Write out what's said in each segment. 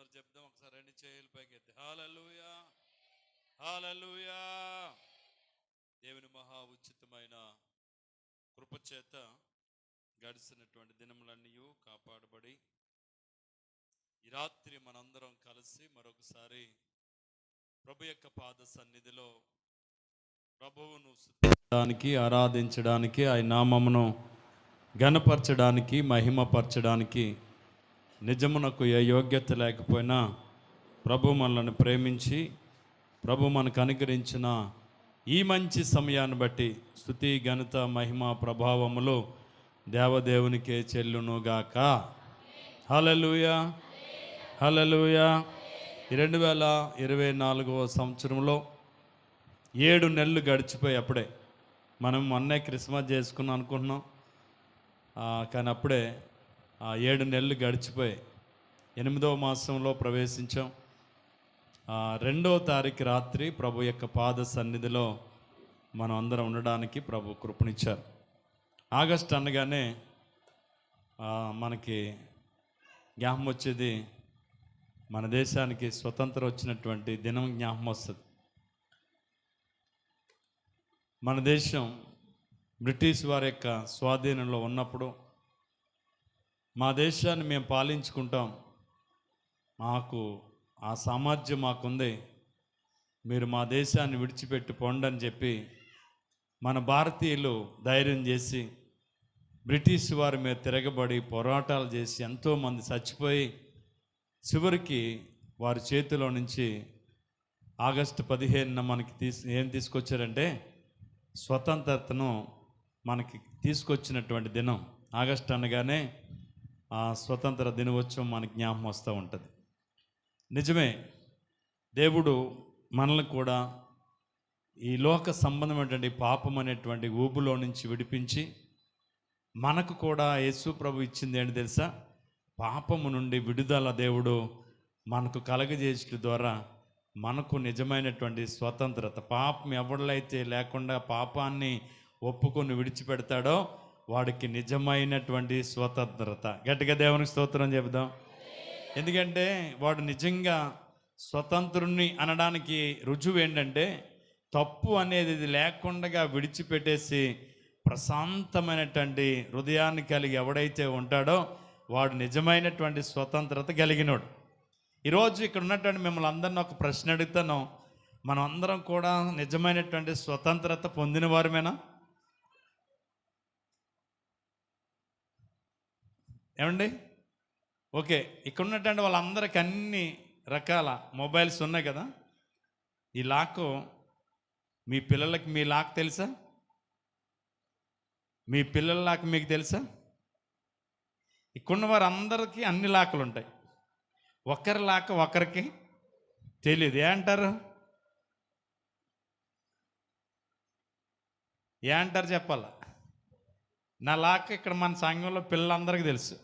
అందరు చెప్దాం ఒకసారి. రెండు చేతుల పైకి ఎత్తి హల్లెలూయా, హల్లెలూయా. దేవుని మహా ఉచితమైన కృపచేత గడిచినటువంటి దినములన్నీ కాపాడబడి ఈ రాత్రి మనందరం కలిసి మరొకసారి ప్రభు యొక్క పాద సన్నిధిలో ప్రభువును స్తుతించడానికి, ఆరాధించడానికి, ఆయన నామమును ఘనపరచడానికి, మహిమపరచడానికి నిజమునకు ఏ యోగ్యత లేకపోయినా ప్రభు మనల్ని ప్రేమించి ప్రభు మనకు అనుగ్రహించిన ఈ మంచి సమయాన్ని బట్టి స్తుతి, ఘనత, మహిమ, ప్రభావములు దేవదేవునికే చెల్లునుగాక. హల్లెలూయా, హల్లెలూయా. 2024వ సంవత్సరంలో 7 నెలలు గడిచిపోయి అప్పుడే మనం మొన్నే క్రిస్మస్ చేసుకున్నాం అనుకుంటున్నాం, కానీ అప్పుడే 7 నెలలు గడిచిపోయి 8వ మాసంలో ప్రవేశించాం. 2వ తారీఖు రాత్రి ప్రభు యొక్క పాద సన్నిధిలో మనం అందరం ఉండడానికి ప్రభు కృపనిచ్చారు. ఆగస్ట్ అనగానే మనకి జ్ఞాపకం వచ్చేది మన దేశానికి స్వతంత్రం వచ్చినటువంటి దినం జ్ఞాపకం వస్తుంది. మన దేశం బ్రిటిష్ వారి యొక్క స్వాధీనంలో ఉన్నప్పుడు మా దేశాన్ని మేము పాలించుకుంటాం, మాకు ఆ సామర్థ్యం మాకుంది, మీరు మా దేశాన్ని విడిచిపెట్టి పోండి అని చెప్పి మన భారతీయులు ధైర్యం చేసి బ్రిటిష్ వారి మీద తిరగబడి పోరాటాలు చేసి ఎంతోమంది చచ్చిపోయి చివరికి వారి చేతిలో నుంచి ఆగస్టు 15న మనకి ఏం తీసుకొచ్చారంటే స్వతంత్రతను మనకి తీసుకొచ్చినటువంటి దినం. ఆగస్టు అనగానే ఆ స్వతంత్ర దినోత్సవం మనకి జ్ఞాపకం వస్తూ ఉంటుంది. నిజమే, దేవుడు మనల్ని కూడా ఈ లోక సంబంధమైనటువంటి పాపం అనేటువంటి ఊబులో నుంచి విడిపించి మనకు కూడా యేసు ప్రభు ఇచ్చింది ఏంటి తెలుసా? పాపము నుండి విడుదల దేవుడు మనకు కలగజేసిన ద్వారా మనకు నిజమైనటువంటి స్వతంత్రత. పాపం ఎవడైతే లేకుండా పాపాన్ని ఒప్పుకొని విడిచిపెడతాడో వాడికి నిజమైనటువంటి స్వతంత్రత. గట్టిగా దేవునికి స్తోత్రం చెబుదాం. ఎందుకంటే వాడు నిజంగా స్వతంత్రుణ్ణి అనడానికి రుజువు ఏంటంటే తప్పు అనేది లేకుండా విడిచిపెట్టేసి ప్రశాంతమైనటువంటి హృదయాన్ని కలిగి ఎవడైతే ఉంటాడో వాడు నిజమైనటువంటి స్వతంత్రత కలిగినోడు. ఈరోజు ఇక్కడ ఉన్నటువంటి మిమ్మల్ని అందరినీ ఒక ప్రశ్న అడుగుతాను, మనం అందరం కూడా నిజమైనటువంటి స్వతంత్రత పొందిన వారమేనా? ఏమండి? ఓకే, ఇక్కడ ఉన్నటువంటి వాళ్ళందరికీ అన్ని రకాల మొబైల్స్ ఉన్నాయి కదా. ఈ లాక్ మీ పిల్లలకి, మీ లాక్ తెలుసా? మీ పిల్లల లాక్ మీకు తెలుసా? ఇక్కడున్న వారందరికీ అన్ని లాకులు ఉంటాయి, ఒకరి లాక్ ఒకరికి తెలియదు. ఏమంటారు? చెప్పాలా? నా లాక్ ఇక్కడ మన సంఘంలో పిల్లలందరికీ తెలుసు.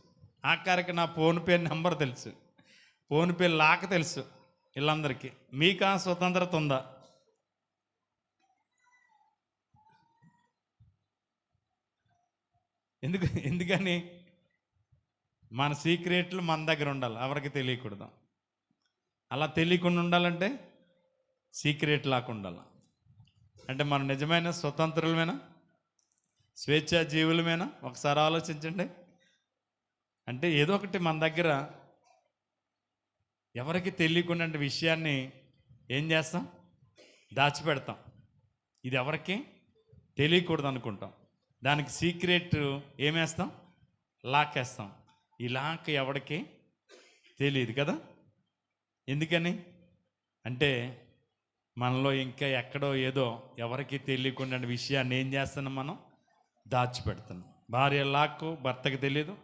ఆఖరికి నా ఫోన్పే నెంబర్ తెలుసు, ఫోన్పే లాక్ తెలుసు వీళ్ళందరికీ. మీకు ఆ స్వతంత్రత ఉందా? ఎందుకని? మన సీక్రెట్లు మన దగ్గర ఉండాలి, ఎవరికి తెలియకూడదు. అలా తెలియకుండా ఉండాలంటే సీక్రెట్ లాక్ ఉండాలి. అంటే మన నిజమైన స్వతంత్రులమేనా, స్వేచ్ఛా జీవులమేనా? ఒకసారి ఆలోచించండి. అంటే ఏదో ఒకటి మన దగ్గర ఎవరికి తెలియకుండా విషయాన్ని ఏం చేస్తాం? దాచిపెడతాం. ఇది ఎవరికి తెలియకూడదు అనుకుంటాం, దానికి సీక్రెట్ ఏమేస్తాం? లాక్ వేస్తాం. ఈ లాక్ ఎవరికి తెలియదు కదా. ఎందుకని అంటే మనలో ఇంకా ఎక్కడో ఏదో ఎవరికి తెలియకుండా విషయాన్ని ఏం చేస్తున్నాం? మనం దాచిపెడుతున్నాం. భార్య లాక్ భర్తకి తెలియదు,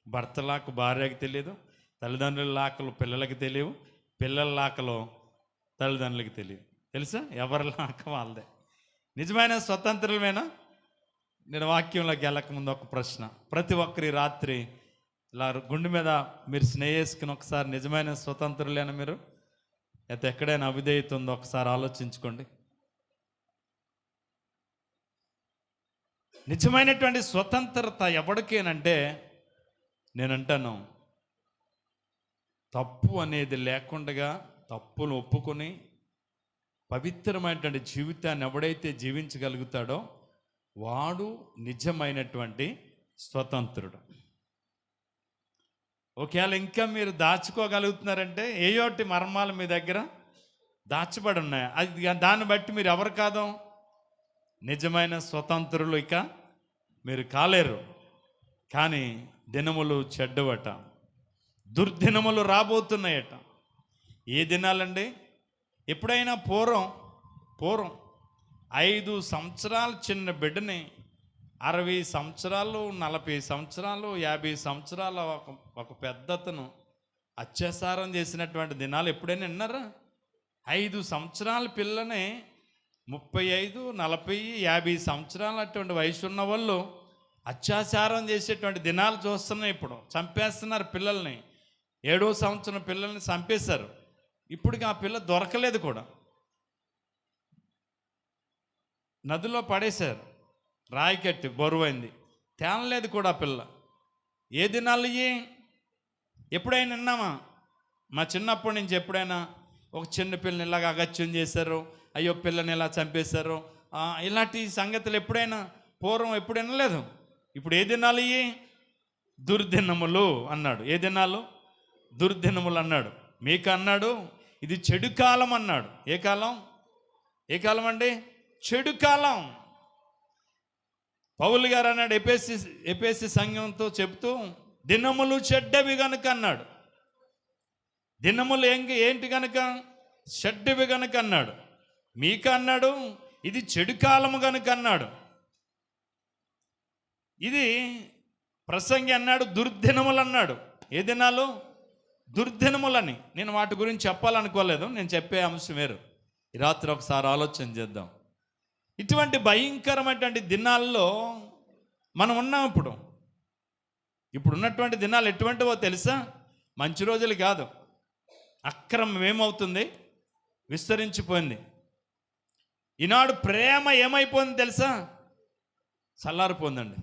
భర్త లాక్ భార్యకి తెలియదు, తల్లిదండ్రుల లాకలు పిల్లలకి తెలియవు, పిల్లల లాకలు తల్లిదండ్రులకి తెలియదు. తెలుసా? ఎవరి లాక వాళ్ళదే. నిజమైన స్వతంత్రులమేనా? నేను వాక్యంలోకి వెళ్ళకముందు ఒక ప్రశ్న. ప్రతి ఒక్కరి రాత్రి ఇలా గుండె మీద మీరు స్నేహించుకుని ఒకసారి నిజమైన స్వతంత్రులేనా మీరు? అయితే ఎక్కడైనా అవిధేయత ఉందో ఒకసారి ఆలోచించుకోండి. నిజమైనటువంటి స్వతంత్రత ఎవరికేనంటే నేను అంటాను, తప్పు అనేది లేకుండా తప్పులు ఒప్పుకొని పవిత్రమైనటువంటి జీవితాన్ని ఎవడైతే జీవించగలుగుతాడో వాడు నిజమైనటువంటి స్వతంత్రుడు. ఒకవేళ ఇంకా మీరు దాచుకోగలుగుతున్నారంటే ఏయోటి మర్మాలు మీ దగ్గర దాచబడి ఉన్నాయి. అది దాన్ని బట్టి మీరు ఎవరు కాదు నిజమైన స్వతంత్రులు ఇక మీరు కాలేరు. కానీ దినములు చెడ్డవట, దుర్దినములు రాబోతున్నాయట. ఏ దినాలండి? ఎప్పుడైనా పూర్వం 5 సంవత్సరాల చిన్న బిడ్డని 60 సంవత్సరాలు, 40 సంవత్సరాలు, 50 సంవత్సరాల ఒక పెద్దతను అత్యాచారం చేసినటువంటి దినాలు ఎప్పుడైనా విన్నారా? 5 సంవత్సరాల పిల్లని 35, 40, 50 సంవత్సరాలు అటువంటి వయసు ఉన్న వాళ్ళు అత్యాచారం చేసేటువంటి దినాలు చూస్తున్నాయి. ఇప్పుడు చంపేస్తున్నారు పిల్లల్ని. 7వ సంవత్సరం పిల్లల్ని చంపేశారు. ఇప్పటికి ఆ పిల్ల దొరకలేదు కూడా, నదిలో పడేశారు. రాయి కట్టి బరువైంది, తేనలేదు కూడా ఆ పిల్ల. ఏ దినాలు ఇవి? ఎప్పుడైనా విన్నామా? మా చిన్నప్పటి నుంచి ఎప్పుడైనా ఒక చిన్న పిల్లని ఇలాగ అగత్యం చేశారు, అయ్యో పిల్లని ఇలా చంపేశారు, ఇలాంటి సంగతులు ఎప్పుడైనా పూర్వం ఎప్పుడు వినలేదు. ఇప్పుడు ఏ దినాలు ఇవి? దుర్దినములు అన్నాడు. ఏ దినాలు? దుర్దినములు అన్నాడు. మీకు అన్నాడు ఇది చెడు కాలం అన్నాడు. ఏ కాలం? ఏ కాలం అండి? చెడు కాలం. పౌలు గారు అన్నాడు ఎఫెసీ సంఘంతో చెప్తూ, దినములు చెడ్డవి గనుక అన్నాడు. దినములు ఏంటి గనుక? చెడ్డవి గనుక అన్నాడు. మీకు అన్నాడు ఇది చెడు కాలము గనుక అన్నాడు. ఇది ప్రసంగి అన్నాడు దుర్దినములు అన్నాడు. ఏ దినాలు? దుర్దినములని. నేను వాటి గురించి చెప్పాలనుకోలేదు, నేను చెప్పే అంశం వేరు. ఈ రాత్రి ఒకసారి ఆలోచన చేద్దాం. ఇటువంటి భయంకరమైనటువంటి దినాల్లో మనం ఉన్నాం. ఇప్పుడు ఉన్నటువంటి దినాలు ఎటువంటివో తెలుసా? మంచి రోజులు కాదు. అక్రమం ఏమవుతుంది? విస్తరించిపోయింది. ఈనాడు ప్రేమ ఏమైపోయింది తెలుసా? చల్లారిపోయిందండి.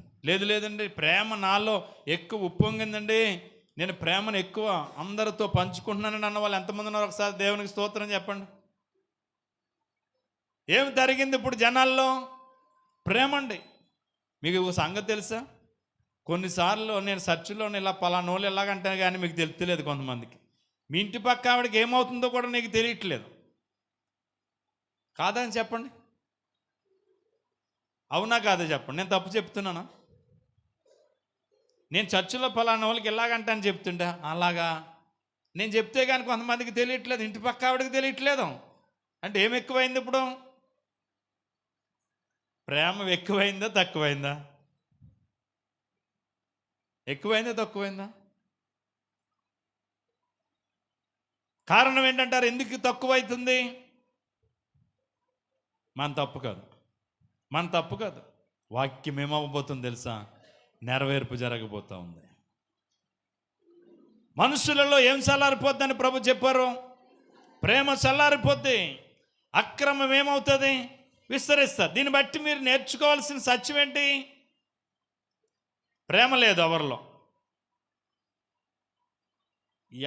లేదండి, ప్రేమ నాలో ఎక్కువ ఉప్పొంగిందండి, నేను ప్రేమను ఎక్కువ అందరితో పంచుకుంటున్నానని అన్న వాళ్ళు ఎంతమంది ఉన్నారు? ఒకసారి దేవునికి స్తోత్రం చెప్పండి. ఏం జరిగింది ఇప్పుడు జనాల్లో? ప్రేమ అండి. మీకు సంగతి తెలుసా? కొన్నిసార్లు నేను చర్చిలో ఇలా పలానోళ్ళు ఎలాగంటే కానీ మీకు తెలియలేదు. కొంతమందికి మీ ఇంటి పక్క ఆవిడకి ఏమవుతుందో కూడా నీకు తెలియట్లేదు. కాదని చెప్పండి, అవునా కాదా చెప్పండి. నేను తప్పు చెప్తున్నానా? నేను చర్చిలో పలానా వాళ్ళకి ఎలాగంటే అని చెప్తుంటా, అలాగా నేను చెప్తే కానీ కొంతమందికి తెలియట్లేదు, ఇంటి పక్క ఆవిడకి తెలియట్లేదు. అంటే ఏం ఎక్కువైంది ఇప్పుడు? ప్రేమ ఎక్కువైందా తక్కువైందా? ఎక్కువైందా తక్కువైందా? కారణం ఏంటంటారు? ఎందుకు తక్కువైతుంది? మన తప్పు కాదు. వాక్యం ఏమవ్వబోతుంది తెలుసా? నెరవేర్పు జరగబోతూ ఉంది. మనుషులలో ఏం చల్లారిపోద్దని ప్రభు చెప్పారు? ప్రేమ చల్లారిపోద్ది, అక్రమం ఏమవుతుంది? విస్తరిస్తుంది. దీన్ని బట్టి మీరు నేర్చుకోవాల్సిన సత్యం ఏంటి? ప్రేమ లేదు ఎవరిలో.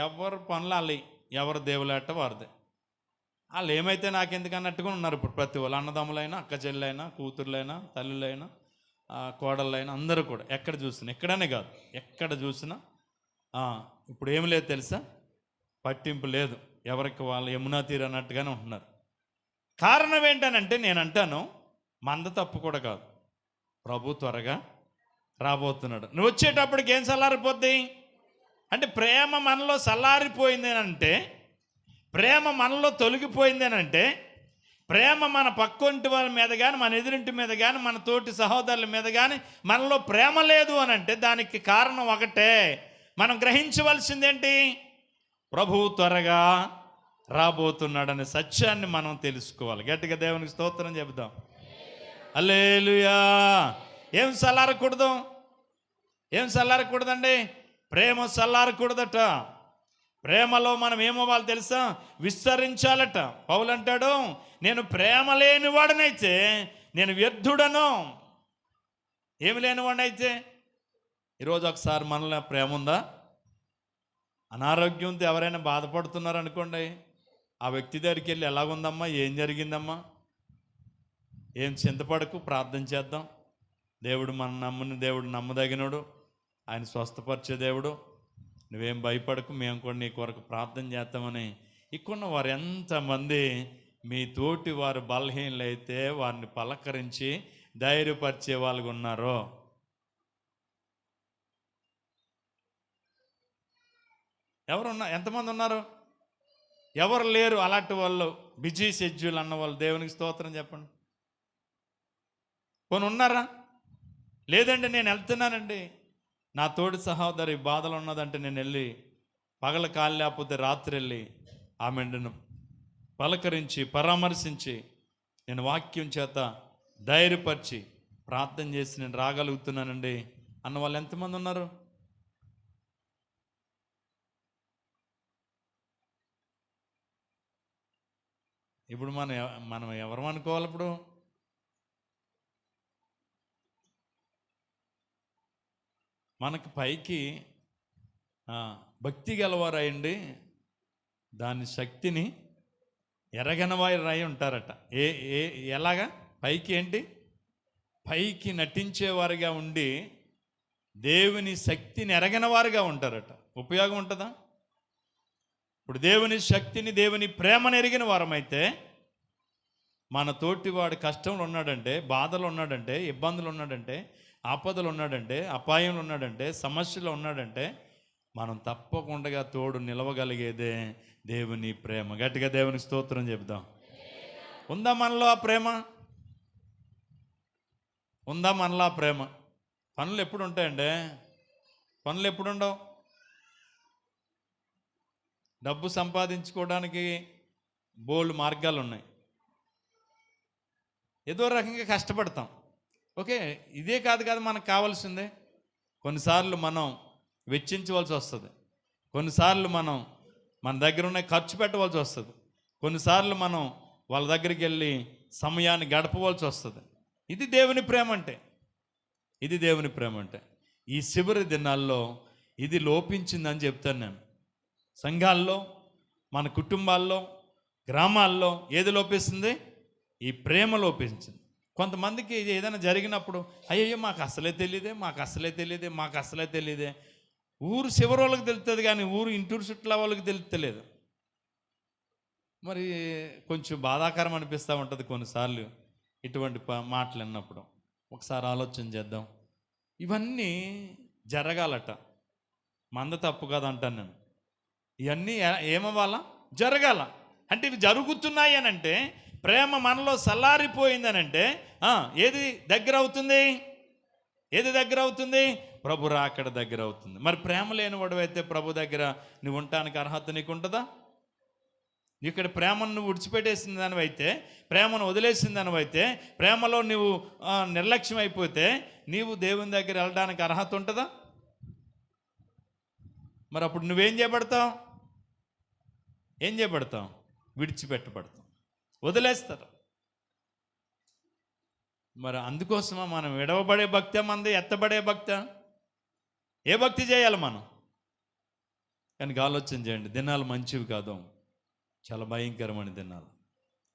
ఎవరు పనులు ఎవరు దేవులాట వారిదే. వాళ్ళు ఏమైతే నాకెందుకు అన్నట్టుగా ఉన్నారు ఇప్పుడు ప్రతి వాళ్ళు. అన్నదమ్ములైనా, అక్క చెల్లెలైనా, కూతుర్లైనా, తల్లులైనా, కోడళ్ళైనా అందరూ కూడా ఎక్కడ చూసినా, ఎక్కడనే కాదు ఎక్కడ చూసినా ఇప్పుడు ఏం లేదు తెలుసా? పట్టింపు లేదు, ఎవరికి వాళ్ళు యమునా తీరు అన్నట్టుగానే ఉంటున్నారు. కారణం ఏంటనంటే నేను అంటాను, మంద తప్పు కూడా కాదు, ప్రభు త్వరగా రాబోతున్నాడు. నువ్వు వచ్చేటప్పటికి ఏం చల్లారిపోద్ది అంటే ప్రేమ మనలో చల్లారిపోయింది అంటే, ప్రేమ మనలో తొలగిపోయింది అంటే, ప్రేమ మన పక్కంటి వాళ్ళ మీద కానీ, మన ఎదురింటి మీద కానీ, మన తోటి సహోదరుల మీద కానీ మనలో ప్రేమ లేదు అని అంటే దానికి కారణం ఒకటే. మనం గ్రహించవలసిందేంటి? ప్రభువు త్వరగా రాబోతున్నాడనే సత్యాన్ని మనం తెలుసుకోవాలి. గట్టిగా దేవునికి స్తోత్రం చెబుదాం. హల్లెలూయా. ఏం చల్లారకూడదండి? ప్రేమ చల్లారకూడదట. ప్రేమలో మనం ఏమవ్వాలి తెలుసా? విస్తరించాలట. పౌలు అంటాడు, నేను ప్రేమ లేనివాడనైతే నేను వ్యర్థుడను. ఏమి లేనివాడనైతే. ఈరోజు ఒకసారి మనలో ప్రేమ ఉందా? అనారోగ్యంతో ఎవరైనా బాధపడుతున్నారు అనుకోండి, ఆ వ్యక్తి దగ్గరికి వెళ్ళి ఎలాగుందమ్మా, ఏం జరిగిందమ్మా, ఏం చింతపడకు, ప్రార్థన చేద్దాం. దేవుడు మన దేవుడు నమ్మదగినడు, ఆయన స్వస్థపరిచే దేవుడు, నువ్వేం భయపడకు, మేము కూడా నీ కొరకు ప్రార్థన చేస్తామని ఇక్కడున్న వారు ఎంతమంది మీ తోటి వారు బలహీనలైతే వారిని పలకరించి ధైర్యపరిచే వాళ్ళకు ఉన్నారో. ఎంతమంది ఉన్నారు? ఎవరు లేరు అలాంటి వాళ్ళు, బిజీ షెడ్యూల్ అన్న వాళ్ళు. దేవునికి స్తోత్రం చెప్పండి. కొన్ని ఉన్నారా? లేదండి నేను వెళ్తున్నానండి, నా తోటి సహోదరి బాధలు ఉన్నదంటే నేను వెళ్ళి పగల కాలు లేకపోతే రాత్రి వెళ్ళి ఆమెను పలకరించి పరామర్శించి నేను వాక్యం చేత ధైర్యపరిచి ప్రార్థన చేసి నేను రాగలుగుతున్నానండి అన్న వాళ్ళు ఎంతమంది ఉన్నారు? ఇప్పుడు మనం ఎవరు అనుకోవాలి? ఇప్పుడు మనకు పైకి భక్తి గలవారయండి, దాని శక్తిని ఎరగనవారు అయి ఉంటారట. ఎలాగా? పైకి ఏంటి? పైకి నటించేవారుగా ఉండి దేవుని శక్తిని ఎరగనవారుగా ఉంటారట. ఉపయోగం ఉంటుందా? ఇప్పుడు దేవుని శక్తిని, దేవుని ప్రేమను ఎరిగిన వారమైతే, మన తోటివాడు కష్టంలో ఉన్నాడంటే, బాధలు ఉన్నాడంటే, ఇబ్బందులు ఉన్నాడంటే, ఆపదలు ఉన్నాడంటే, అపాయంలో ఉన్నాడంటే, సమస్యలు ఉన్నాడంటే, మనం తప్పకుండా తోడు నిలవగలిగేదే దేవుని ప్రేమ. గట్టిగా దేవునికి స్తోత్రం చెప్దాం. ఉందా మనలో ఆ ప్రేమ? ఉందా మనలో ఆ ప్రేమ? పనులు ఎప్పుడు ఉంటాయండి? పనులు ఎప్పుడు ఉండవు. డబ్బు సంపాదించుకోవడానికి బోల్డ్ మార్గాలు ఉన్నాయి. ఏదో రకంగా కష్టపడతాం. ఓకే, ఇదే కాదు మనకు కావాల్సిందే. కొన్నిసార్లు మనం వెచ్చించవలసి వస్తుంది, కొన్నిసార్లు మనం మన దగ్గర ఉన్న ఖర్చు పెట్టవలసి వస్తుంది, కొన్నిసార్లు మనం వాళ్ళ దగ్గరికి వెళ్ళి సమయాన్ని గడపవలసి వస్తుంది. ఇది దేవుని ప్రేమ అంటే. ఇది దేవుని ప్రేమ అంటే. ఈ చివరి దినాల్లో ఇది లోపించిందని చెప్తాను నేను. సంఘాల్లో, మన కుటుంబాల్లో, గ్రామాల్లో ఏది లోపిస్తుంది? ఈ ప్రేమ లోపించింది. కొంతమందికి ఏదైనా జరిగినప్పుడు అయ్యో మాకు అసలే తెలియదే. ఊరు చివరి వాళ్ళకి తెలుస్తుంది కానీ ఊరు ఇంటూరు చుట్ల వాళ్ళకి తెలుస్తలేదు. మరి కొంచెం బాధాకరం అనిపిస్తూ ఉంటుంది కొన్నిసార్లు ఇటువంటి మాటలు విన్నప్పుడు. ఒకసారి ఆలోచన చేద్దాం. ఇవన్నీ జరగాలట. మంద తప్పు కాదంటాను నేను. ఇవన్నీ ఏమవ్వాలా? జరగాల. అంటే ఇవి జరుగుతున్నాయి అని అంటే, ప్రేమ మనలో సల్లారిపోయిందనంటే ఏది దగ్గర అవుతుంది? ప్రభు రాకడ దగ్గర అవుతుంది. మరి ప్రేమ లేనివాడు అయితే ప్రభు దగ్గర నువ్వు ఉండటానికి అర్హత నీకు ఉంటుందా? ఇక్కడ ప్రేమను నువ్వు విడిచిపెట్టేసిన దానివైతే, ప్రేమను వదిలేసిన దానివైతే, ప్రేమలో నువ్వు నిర్లక్ష్యం అయిపోతే నీవు దేవుని దగ్గర వెళ్ళడానికి అర్హత ఉంటుందా? మరి అప్పుడు నువ్వేం చేయబడతావు? విడిచిపెట్టబడతాం, వదిలేస్తారు. మరి అందుకోసమా మనం విడవబడే భక్తి, మంది ఎత్తబడే భక్తి? ఏ భక్తి చేయాలి మనం? కానీ ఆలోచన చేయండి. దినాలు మంచివి కాదు, చాలా భయంకరమైన దినాలు.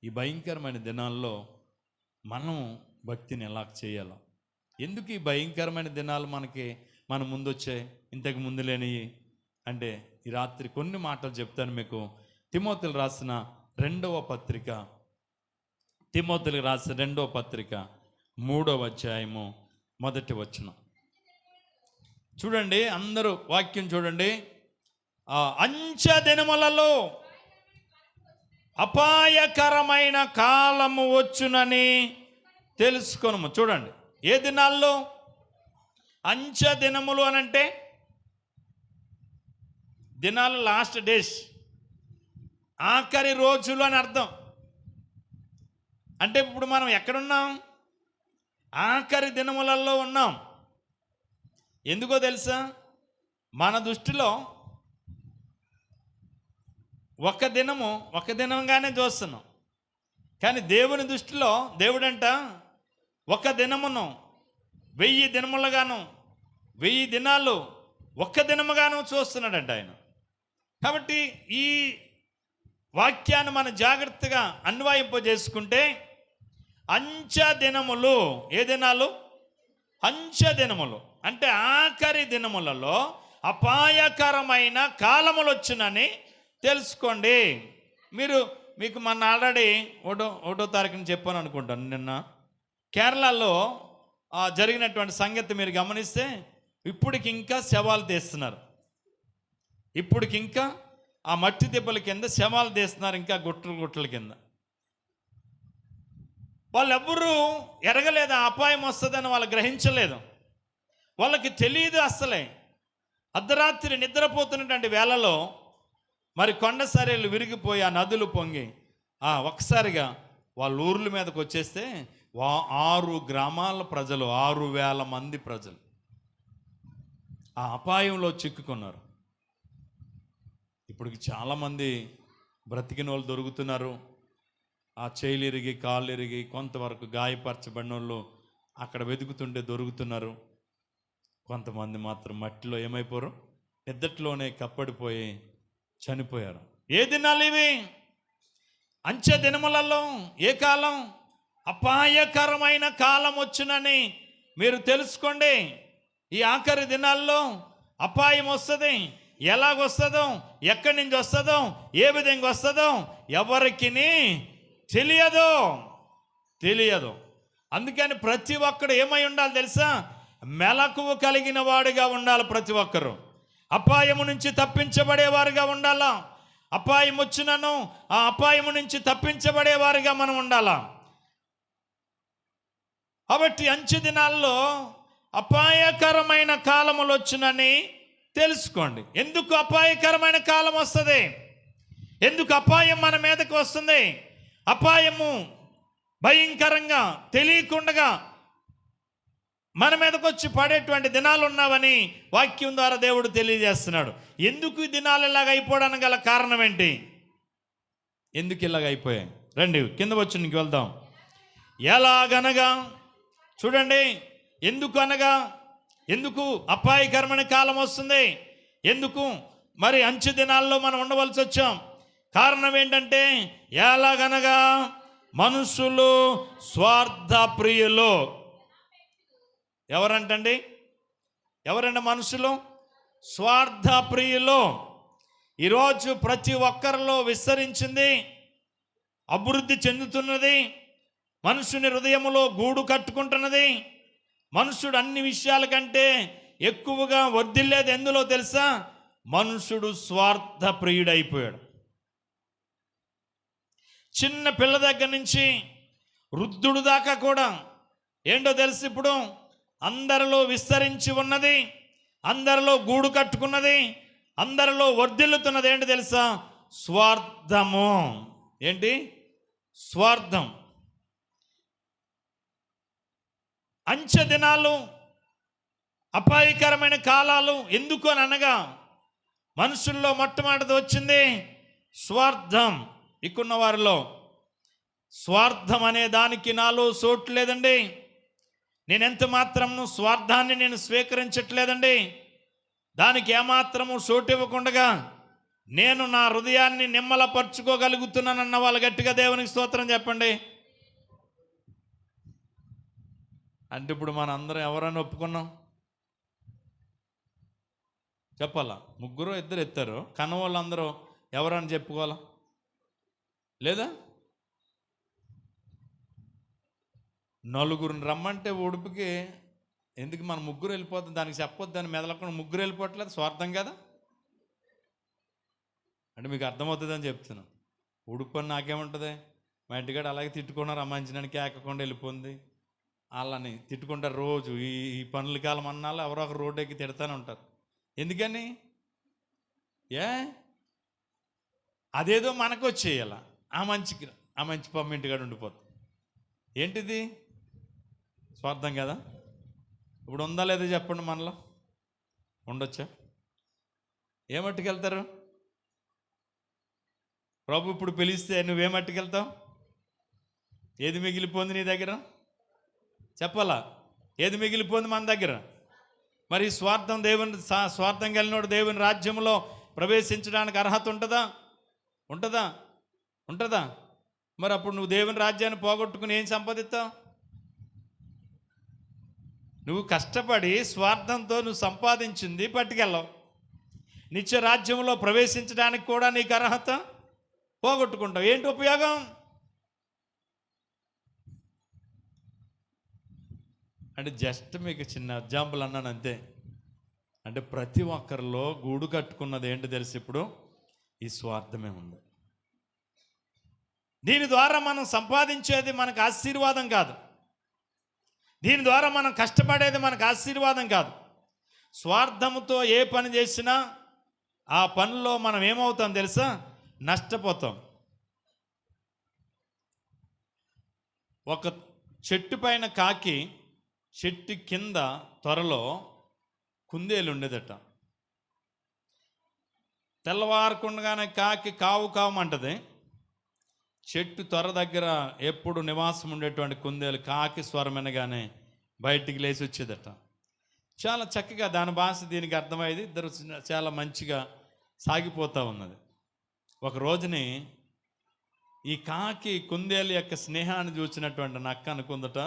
ఈ భయంకరమైన దినాల్లో మనం భక్తిని ఎలా చేయాలో. ఎందుకు ఈ భయంకరమైన దినాలు మన ముందు వచ్చాయి, ఇంతకు ముందు లేనివి అంటే ఈ రాత్రి కొన్ని మాటలు చెప్తాను మీకు. తిమోతిలకు రాసిన రెండవ పత్రిక 3వ అధ్యాయము 1వ వచనం చూడండి. అందరూ వాక్యం చూడండి. అంచె దినములలో అపాయకరమైన కాలము వచ్చునని తెలుసుకొనుము. చూడండి, ఏ దినాల్లో? అంచె దినములు అనంటే దినాలు, లాస్ట్ డేస్, ఆఖరి రోజులు అని అర్థం. అంటే ఇప్పుడు మనం ఎక్కడున్నాం? ఆఖరి దినములలో ఉన్నాం. ఎందుకో తెలుసా? మన దృష్టిలో ఒక దినంగానే చూస్తున్నాం. కానీ దేవుని దృష్టిలో దేవుడంట ఒక దినమును 1000 దినములుగాను, 1000 దినాలు ఒక్క దినముగాను చూస్తున్నాడంట ఆయన. కాబట్టి ఈ వాక్యాన్ని మనం జాగ్రత్తగా అన్వయింపజేసుకుంటే అంచె దినములు, ఏ దినాలు? అంచె దినములు అంటే ఆఖరి దినములలో అపాయకరమైన కాలములు వచ్చునని తెలుసుకోండి. మీకు మొన్న ఆల్రెడీ ఒకటో తారీఖుని చెప్పాను అనుకుంటాను. నిన్న కేరళలో జరిగినటువంటి సంగతి మీరు గమనిస్తే ఇప్పటికి ఇంకా శవాలు తీస్తున్నారు. ఇప్పటికి ఇంకా ఆ మట్టి దెబ్బల కింద శవాలు తీస్తున్నారు, ఇంకా గుట్టల కింద. వాళ్ళు ఎవ్వరూ ఎరగలేదు, అపాయం వస్తుందని వాళ్ళు గ్రహించలేదు. వాళ్ళకి తెలియదు అసలే. అర్ధరాత్రి నిద్రపోతున్నటువంటి వేళలో మరి కొండ సరేలు విరిగిపోయి ఆ నదులు పొంగి ఒక్కసారిగా వాళ్ళ ఊర్ల మీదకి వచ్చేస్తే 6 గ్రామాల ప్రజలు, 6,000 మంది ప్రజలు ఆ అపాయంలో చిక్కుకున్నారు. ఇప్పటికి చాలామంది బ్రతికిన వాళ్ళు దొరుకుతున్నారు. ఆ చేయిలు ఇరిగి, కాళ్ళు ఇరిగి, కొంతవరకు గాయపరచబడిన వాళ్ళు అక్కడ వెతుకుతుంటే దొరుకుతున్నారు. కొంతమంది మాత్రం మట్టిలో ఏమైపోరు, నిద్దట్లోనే కప్పడిపోయి చనిపోయారు. ఏ దినాలు ఇవి? అంచె దినములలో. ఏ కాలం? అపాయకరమైన కాలం వచ్చునని మీరు తెలుసుకోండి. ఈ ఆఖరి దినాల్లో అపాయం వస్తుంది. ఎలాగొస్తుందో, ఎక్కడి నుంచి వస్తుందో, ఏ విధంగా వస్తుందో ఎవరికి తెలియదు. అందుకని ప్రతి ఒక్కడు ఏమై ఉండాలి తెలుసా? మెలకువ కలిగిన వాడిగా ఉండాలి. ప్రతి ఒక్కరు అపాయము నుంచి తప్పించబడేవారుగా ఉండాలా. అపాయం వచ్చినను ఆ అపాయము నుంచి తప్పించబడేవారుగా మనం ఉండాలా. కాబట్టి అంచె దినాల్లో అపాయకరమైన కాలములు వచ్చునని తెలుసుకోండి. ఎందుకు అపాయకరమైన కాలం వస్తుంది? ఎందుకు అపాయం మన మీదకి వస్తుంది? అపాయము భయంకరంగా తెలియకుండా మన మీదకి వచ్చి పడేటువంటి దినాలు ఉన్నావని వాక్యం ద్వారా దేవుడు తెలియజేస్తున్నాడు. ఎందుకు ఈ దినాలు ఇలాగ అయిపోవడానికి గల కారణం ఏంటి? ఎందుకు ఇలాగ అయిపోయాయి? రండి కింద వచ్చి నీకు వెళ్దాం. ఎలాగనగా చూడండి, ఎందుకు అపాయకరమైన కాలం వస్తుంది? ఎందుకు మరి అంచె దినాల్లో మనం ఉండవలసి వచ్చాం? కారణం ఏంటంటే, ఎలాగనగా మనుషులు స్వార్థ ప్రియులు. ఎవరంటండి? ఎవరండి మనుషులు? స్వార్థ ప్రియులు. ఈరోజు ప్రతి ఒక్కరిలో విస్తరించింది, అభివృద్ధి చెందుతున్నది, మనుషుని హృదయములో గూడు కట్టుకుంటున్నది. మనుషుడు అన్ని విషయాల కంటే ఎక్కువగా వర్ధిల్లేది ఎందులో తెలుసా? మనుషుడు స్వార్థ ప్రియుడైపోయాడు. చిన్న పిల్ల దగ్గర నుంచి వృద్ధుడు దాకా కూడా ఏంటో తెలుసు? ఇప్పుడు అందరిలో విస్తరించి ఉన్నది, అందరిలో గూడు కట్టుకున్నది, అందరిలో వర్ధిల్లుతున్నది ఏంటి తెలుసా? స్వార్థము. ఏంటి? స్వార్థం. అంచె దినాలు, అపాయకరమైన కాలాలు ఎందుకు అని అనగా మనుషుల్లో మొట్టమొదటిది వచ్చింది స్వార్థం. ఇక్కడున్న వారిలో స్వార్థం అనే దానికి నాలో చోటు లేదండి. నేను ఎంత మాత్రము స్వార్థాన్ని నేను స్వీకరించట్లేదండి. దానికి ఏమాత్రము చోటు ఇవ్వకుండా నేను నా హృదయాన్ని నిమ్మలపరుచుకోగలుగుతున్నానన్న వాళ్ళు గట్టిగా దేవునికి స్తోత్రం చెప్పండి. అంటే ఇప్పుడు మన అందరం ఎవరైనా ఒప్పుకున్నాం చెప్పాలా? 2 ఎత్తారు, కన్నవాళ్ళందరూ ఎవరని చెప్పుకోవాలా లేదా? 4 రమ్మంటే ఉడుపుకి ఎందుకు మన 3 వెళ్ళిపోతుంది? దానికి చెప్పొద్దు, దాన్ని మెదలకుండా 3 వెళ్ళిపోవట్లేదు. స్వార్థం కదా? అంటే మీకు అర్థమవుతుందని చెప్తున్నాను. ఉడుపు అని నాకేముంటుంది? మా ఇంటికాడ అలాగే తిట్టుకున్నారు, అమ్మాయించడానికి ఏకకుండా వెళ్ళిపోయింది. వాళ్ళని తిట్టుకుంటారు రోజు. ఈ పనుల కాలం అన్నాళ్ళు ఎవరో ఒక రోడ్డు ఎక్కి తిడతానే ఉంటారు. ఎందుకని? అదేదో మనకు వచ్చేయాల. ఆ మంచి పమ్మ ఇంటికాడ ఉండిపోతుంది. ఏంటిది? స్వార్థం కదా? ఇప్పుడు ఉందా లేదా చెప్పండి? మనలో ఉండొచ్చా? ఏమట్టుకెళ్తారు? ప్రభు ఇప్పుడు పిలిస్తే నువ్వేమట్టుకెళ్తావు? ఏది మిగిలిపోయింది నీ దగ్గర? చెప్పాలా? ఏది మిగిలిపోయింది మన దగ్గర? మరి స్వార్థం కలిగినోడు దేవుని రాజ్యంలో ప్రవేశించడానికి అర్హత ఉంటుందా? ఉంటుందా? ఉంటుందా? మరి అప్పుడు నువ్వు దేవుని రాజ్యాన్ని పోగొట్టుకుని ఏం సంపాదిస్తావు? నువ్వు కష్టపడి స్వార్థంతో నువ్వు సంపాదించింది పట్టుకెళ్ళవు. నిత్య రాజ్యంలో ప్రవేశించడానికి కూడా నీకు అర్హత పోగొట్టుకుంటావు. ఏంటి ఉపయోగం? అంటే జస్ట్ మీకు చిన్న ఎగ్జాంపుల్ అన్నాను అంతే. అంటే ప్రతి ఒక్కరిలో గూడు కట్టుకున్నది ఏంటి తెలుసు? ఇప్పుడు ఈ స్వార్థమే ఉంది. దీని ద్వారా మనం సంపాదించేది మనకు ఆశీర్వాదం కాదు. దీని ద్వారా మనం కష్టపడేది మనకు ఆశీర్వాదం కాదు. స్వార్థముతో ఏ పని చేసినా ఆ పనిలో మనం ఏమవుతాం తెలుసా? నష్టపోతాం. ఒక చెట్టు పైన కాకి చెట్టు కింద త్వరలో కుందేలు ఉండేదట. తెల్లవారకుండగానే కాకి కావు కావమంటది. చెట్టు త్వర దగ్గర ఎప్పుడు నివాసం ఉండేటువంటి కుందేలు కాకి స్వరం వినగానే బయటికి లేచి వచ్చేదట. చాలా చక్కగా దాని భాష దీనికి అర్థమయ్యేది. ఇద్దరు చాలా మంచిగా సాగిపోతూ ఉన్నది. ఒక రోజుని ఈ కాకి కుందేలు యొక్క స్నేహాన్ని చూసినటువంటి నక్క అనుకుందట,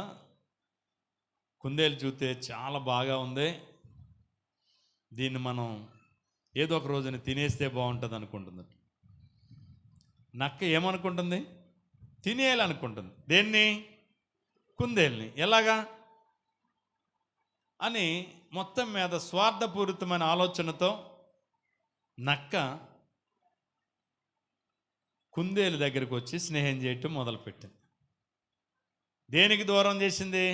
కుందేలు చూస్తే చాలా బాగా ఉంది, దీన్ని మనం ఏదో ఒక రోజున తినేస్తే బాగుంటుంది అనుకుంటుందట. నక్క ఏమనుకుంటుంది? తినేయాలనుకుంటుంది. దేన్ని? కుందేల్ని. ఎలాగా అని మొత్తం మీద స్వార్థపూరితమైన ఆలోచనతో నక్క కుందేలు దగ్గరికి వచ్చి స్నేహం చేయటం మొదలుపెట్టింది. దేనికి దూరం చేసింది?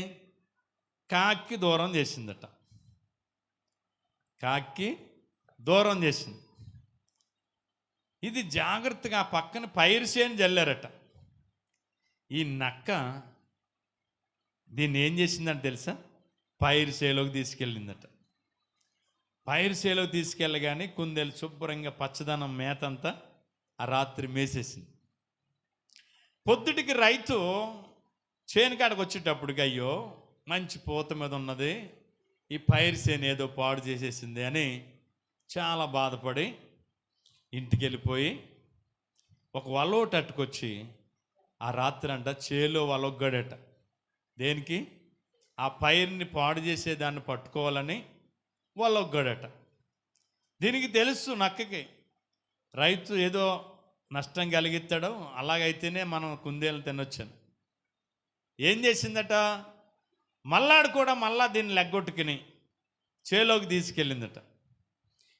కాకి దూరం చేసిందట. కాకి దూరం చేసింది. ఇది జాగ్రత్తగా పక్కన పైరుసేని జల్లారట. ఈ నక్క దీన్ని ఏం చేసిందని తెలుసా? పైరుసేలోకి తీసుకెళ్ళిందట. పైరుసేలోకి తీసుకెళ్ళగానే కుందేలు శుభ్రంగా పచ్చదనం మేతంతా ఆ రాత్రి మేసేసింది. పొద్దుటికి రైతు చేను కాడకు వచ్చేటప్పటికి అయ్యో మంచి పూత మీద ఉన్నది, ఈ పైరుసేను ఏదో పాడు చేసేసింది అని చాలా బాధపడి ఇంటికి వెళ్ళిపోయి ఒక వలోటి అట్టుకొచ్చి ఆ రాత్రి అంట చేలో వలొగ్గాడట. దేనికి? ఆ పైరుని పాడు చేసేదాన్ని పట్టుకోవాలని వలొగ్గాడట. దీనికి తెలుసు నక్కకి రైతు ఏదో నష్టం కలిగిస్తాడో, అలాగైతేనే మనం కుందేలు తినొచ్చాను. ఏం చేసిందట? మల్లాడు కూడా మళ్ళా దీన్ని లెగ్గొట్టుకుని చేలోకి తీసుకెళ్ళిందట.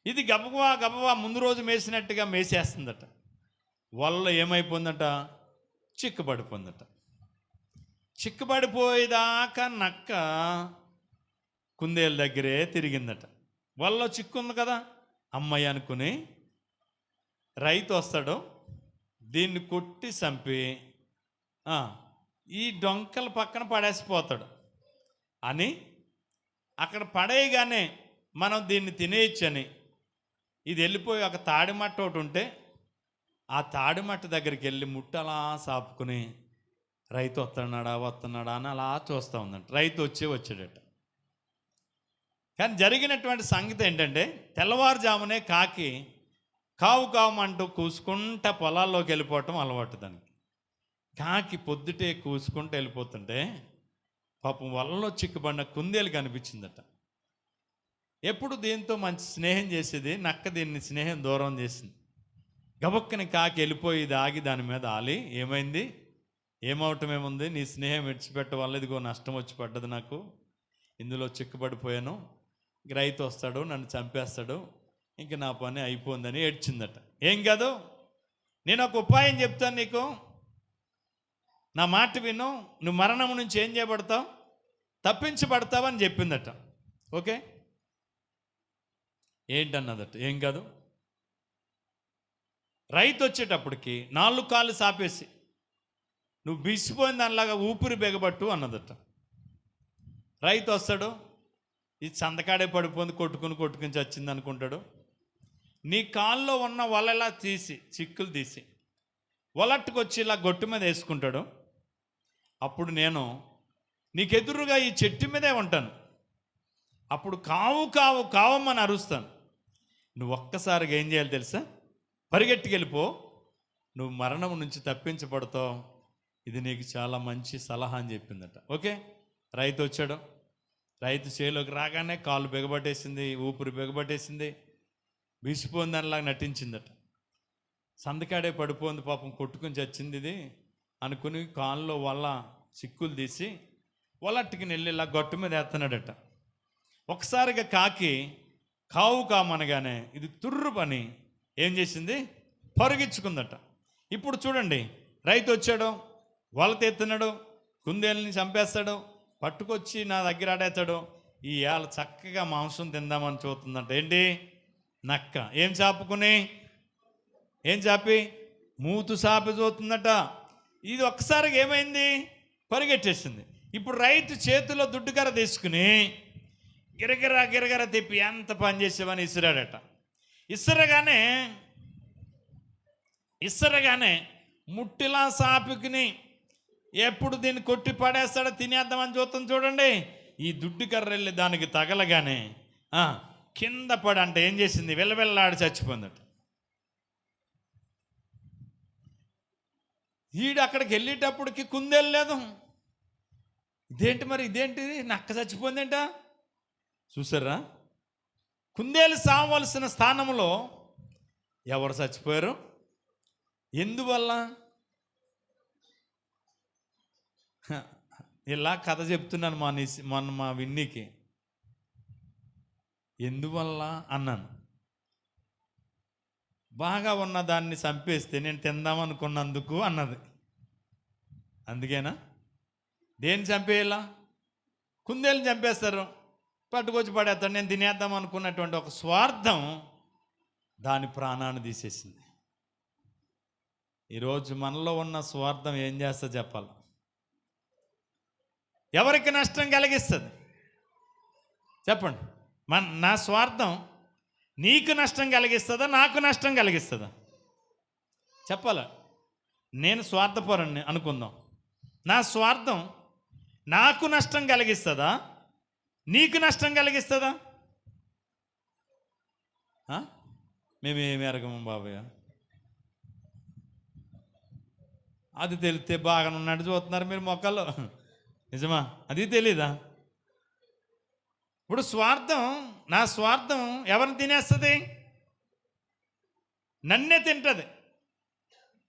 ఇది గబగబా గబగబా ముందు రోజు మేసినట్టుగా మేసేస్తుందట. వల్ల ఏమైపోయిందట? చిక్కుపడిపోయిందట. చిక్కుపడిపోయేదాకా నక్క కుందేలు దగ్గరే తిరిగిందట. వల్ల చిక్కుంది కదా, అమ్మాయి అనుకుని రైతు వస్తాడు, దీన్ని కొట్టి చంపి ఈ డొంకల పక్కన పడేసిపోతాడు అని అక్కడ పడేయగానే మనం దీన్ని తినేయచ్చని ఇది వెళ్ళిపోయి ఒక తాడిమట్ట ఒకటి ఉంటే ఆ తాడిమట్ట దగ్గరికి వెళ్ళి ముట్టలా సాపుకుని రైతు వస్తున్నాడా అని అలా చూస్తూ ఉందంట. రైతు వచ్చాడట. కానీ జరిగినటువంటి సంగతి ఏంటంటే తెల్లవారుజామునే కాకి కావు కావమంటూ కూసుకుంటా పొలాల్లోకి వెళ్ళిపోవటం అలవాటు దానికి. కాకి పొద్దుటే కూసుకుంటూ వెళ్ళిపోతుంటే పాపం వలలో చిక్కుబడిన కుందేలు కనిపించిందట. ఎప్పుడు దీంతో మంచి స్నేహం చేసేది, నక్క దీన్ని స్నేహం దూరం చేసింది. గబుక్కని కాకి వెళ్ళిపోయి ఆగి దాని మీద ఆలి, ఏమైంది? ఏమవటం ఏముంది? నీ స్నేహం విడిచిపెట్ట వల్ల ఇదిగో నష్టం వచ్చి పడ్డది, నాకు ఇందులో చిక్కుపడిపోయాను, రైతు వస్తాడు నన్ను చంపేస్తాడు, ఇంక నా పని అయిపోయిందని ఏడ్చిందట. ఏం కాదు, నేను ఒక ఉపాయం చెప్తాను నీకు, నా మాట విను, నువ్వు మరణం నుంచి ఏం చేయబడతావు? తప్పించబడతావు అని చెప్పిందట. ఓకే, ఏంటన్నదట. ఏం కాదు, రైతు వచ్చేటప్పటికి 4 కాళ్ళు సాపేసి నువ్వు బిసిపోయిన దానిలాగా ఊపిరి బిగబట్టు అన్నదట. రైతు వస్తాడు, ఇది సందకాడే పడిపోయింది, కొట్టుకుని చచ్చింది అనుకుంటాడు. నీ కాల్లో ఉన్న వలలా తీసి చిక్కులు తీసి వలట్టుకొచ్చి ఇలా గొట్టు మీద వేసుకుంటాడు. అప్పుడు నేను నీకెదురుగా ఈ చెట్టు మీదే ఉంటాను. అప్పుడు కావు కావు కావమ్మని అరుస్తాను. నువ్వు ఒక్కసారిగా ఏం చేయాలి తెలుసా? పరిగెట్టుకెళ్ళిపో, నువ్వు మరణం నుంచి తప్పించబడతావు. ఇది నీకు చాలా మంచి సలహా అని చెప్పిందట. ఓకే, రైతు వచ్చాడు. రైతు చేలోకి రాగానే కాళ్ళు బిగబట్టేసింది, ఊపిరి బిగబట్టేసింది, బీసిపోయింది దానిలాగా నటించిందట. సందకాడే పడిపోయింది, పాపం కొట్టుకుని చచ్చింది ఇది అనుకుని కాళ్ళలో వల్ల చిక్కులు తీసి వలట్టుకుని వెళ్ళి ఇలా గట్టు మీద వేస్తున్నాడట. ఒకసారిగా కాకి కావు కామనగానే ఇది తుర్రు పని ఏం చేసింది? పరుగించుకుందట. ఇప్పుడు చూడండి, రైతు వచ్చాడు, వల తెస్తున్నాడు, కుందేళ్ళని చంపేస్తాడు, పట్టుకొచ్చి నా దగ్గర ఆడేస్తాడు. ఈ ఏళ్ళ చక్కగా మాంసం తిందామని చూస్తుందంట. ఏంటి? నక్క. ఏం చాపుకుని, ఏం చాపి? మూతు చాపి చూస్తుందట. ఇది ఒక్కసారిగా ఏమైంది? పరిగెట్టేసింది. ఇప్పుడు రైతు చేతిలో దుడ్డుకర్ర తీసుకుని గిరగిర గిరగిర తిప్పి ఎంత పని చేసావని ఇసిరాడట. ఇసరగానే ముట్టిలా సాపుకుని ఎప్పుడు దీన్ని కొట్టి పడేస్తాడో తినేద్దామని చూస్తాం చూడండి. ఈ దుడ్డు కర్ర వెళ్ళి దానికి తగలగానే కింద పడి అంటే ఏం చేసింది? వెళ్ళాడి చచ్చిపోయిందట. ఈడు అక్కడికి వెళ్ళేటప్పటికి కుందేలు లేదు. ఇదేంటి మరి, ఇదేంటిది, నక్క చచ్చిపోయిందేంట? చూసారా? కుందేలు సావలసిన స్థానంలో ఎవరు చచ్చిపోయారు? ఎందువల్ల? ఇలా కథ చెప్తున్నాను మా విన్నీకి. ఎందువల్ల అన్నాను. బాగా ఉన్న దాన్ని చంపేస్తే నేను తిందామనుకున్నందుకు అన్నది. అందుకేనా? దేన్ని చంపేయాలా? కుందేలు చంపేస్తారు, పట్టుకొచ్చి పడేస్తాడు, నేను తినేద్దాం అనుకున్నటువంటి ఒక స్వార్థం దాని ప్రాణాన్ని తీసేసింది. ఈరోజు మనలో ఉన్న స్వార్థం ఏం చేస్తా చెప్పాలి? ఎవరికి నష్టం కలిగిస్తుంది చెప్పండి? నా స్వార్థం నీకు నష్టం కలిగిస్తుందా, నాకు నష్టం కలిగిస్తుందా? చెప్పాలా? నేను స్వార్థపరుణ్ణి అనుకుందాం. నా స్వార్థం నాకు నష్టం కలిగిస్తుందా, నీకు నష్టం కలిగిస్తుందా? మేమేమి ఎరగము బాబయ్య. అది తెలిస్తే బాగానే ఉన్నట్టు చూస్తున్నారు మీరు మొక్కల్లో. నిజమా? అది తెలీదా? ఇప్పుడు స్వార్థం, నా స్వార్థం ఎవరిని తినేస్తుంది? నన్నే తింటుంది.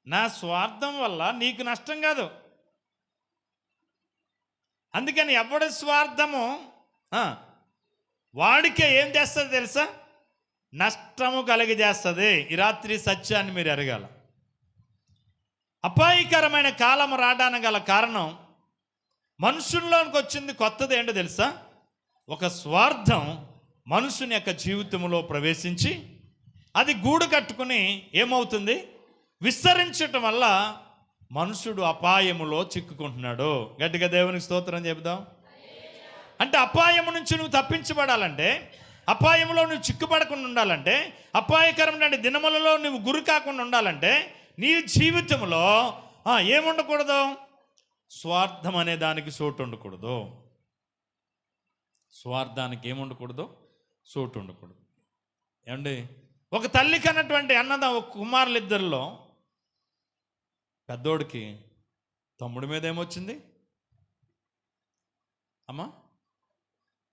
నా స్వార్థం వల్ల నీకు నష్టం కాదు. అందుకని ఎవడి స్వార్థము వాడికే ఏం చేస్తుంది తెలుసా? నష్టము కలిగజేస్తుంది. ఈ రాత్రి సత్యాన్ని మీరు ఎరగాల. అపాయకరమైన కాలం రావడానికి గల కారణం మనుషుల్లోనికి వచ్చింది కొత్తది ఏంటో తెలుసా? ఒక స్వార్థం మనుషుని యొక్క జీవితంలో ప్రవేశించి అది గూడు కట్టుకుని ఏమవుతుంది? విస్తరించటం వల్ల మనుషుడు అపాయములో చిక్కుకుంటున్నాడు. గట్టిగా దేవునికి స్తోత్రం చెబుదాం. అంటే అపాయము నుంచి నువ్వు తప్పించబడాలంటే, అపాయంలో నువ్వు చిక్కుపడకుండా ఉండాలంటే, అపాయకరమైన దినములలో నువ్వు గురి కాకుండా ఉండాలంటే నీ జీవితంలో ఏముండకూడదు? స్వార్థం అనే దానికి చోటు ఉండకూడదు. స్వార్థానికి ఏముండకూడదు? చోటు ఉండకూడదు. ఏమండి, ఒక తల్లి కన్నటువంటి ఒక కుమారులిద్దరిలో పెద్దోడికి తమ్ముడి మీద ఏమొచ్చింది అమ్మా?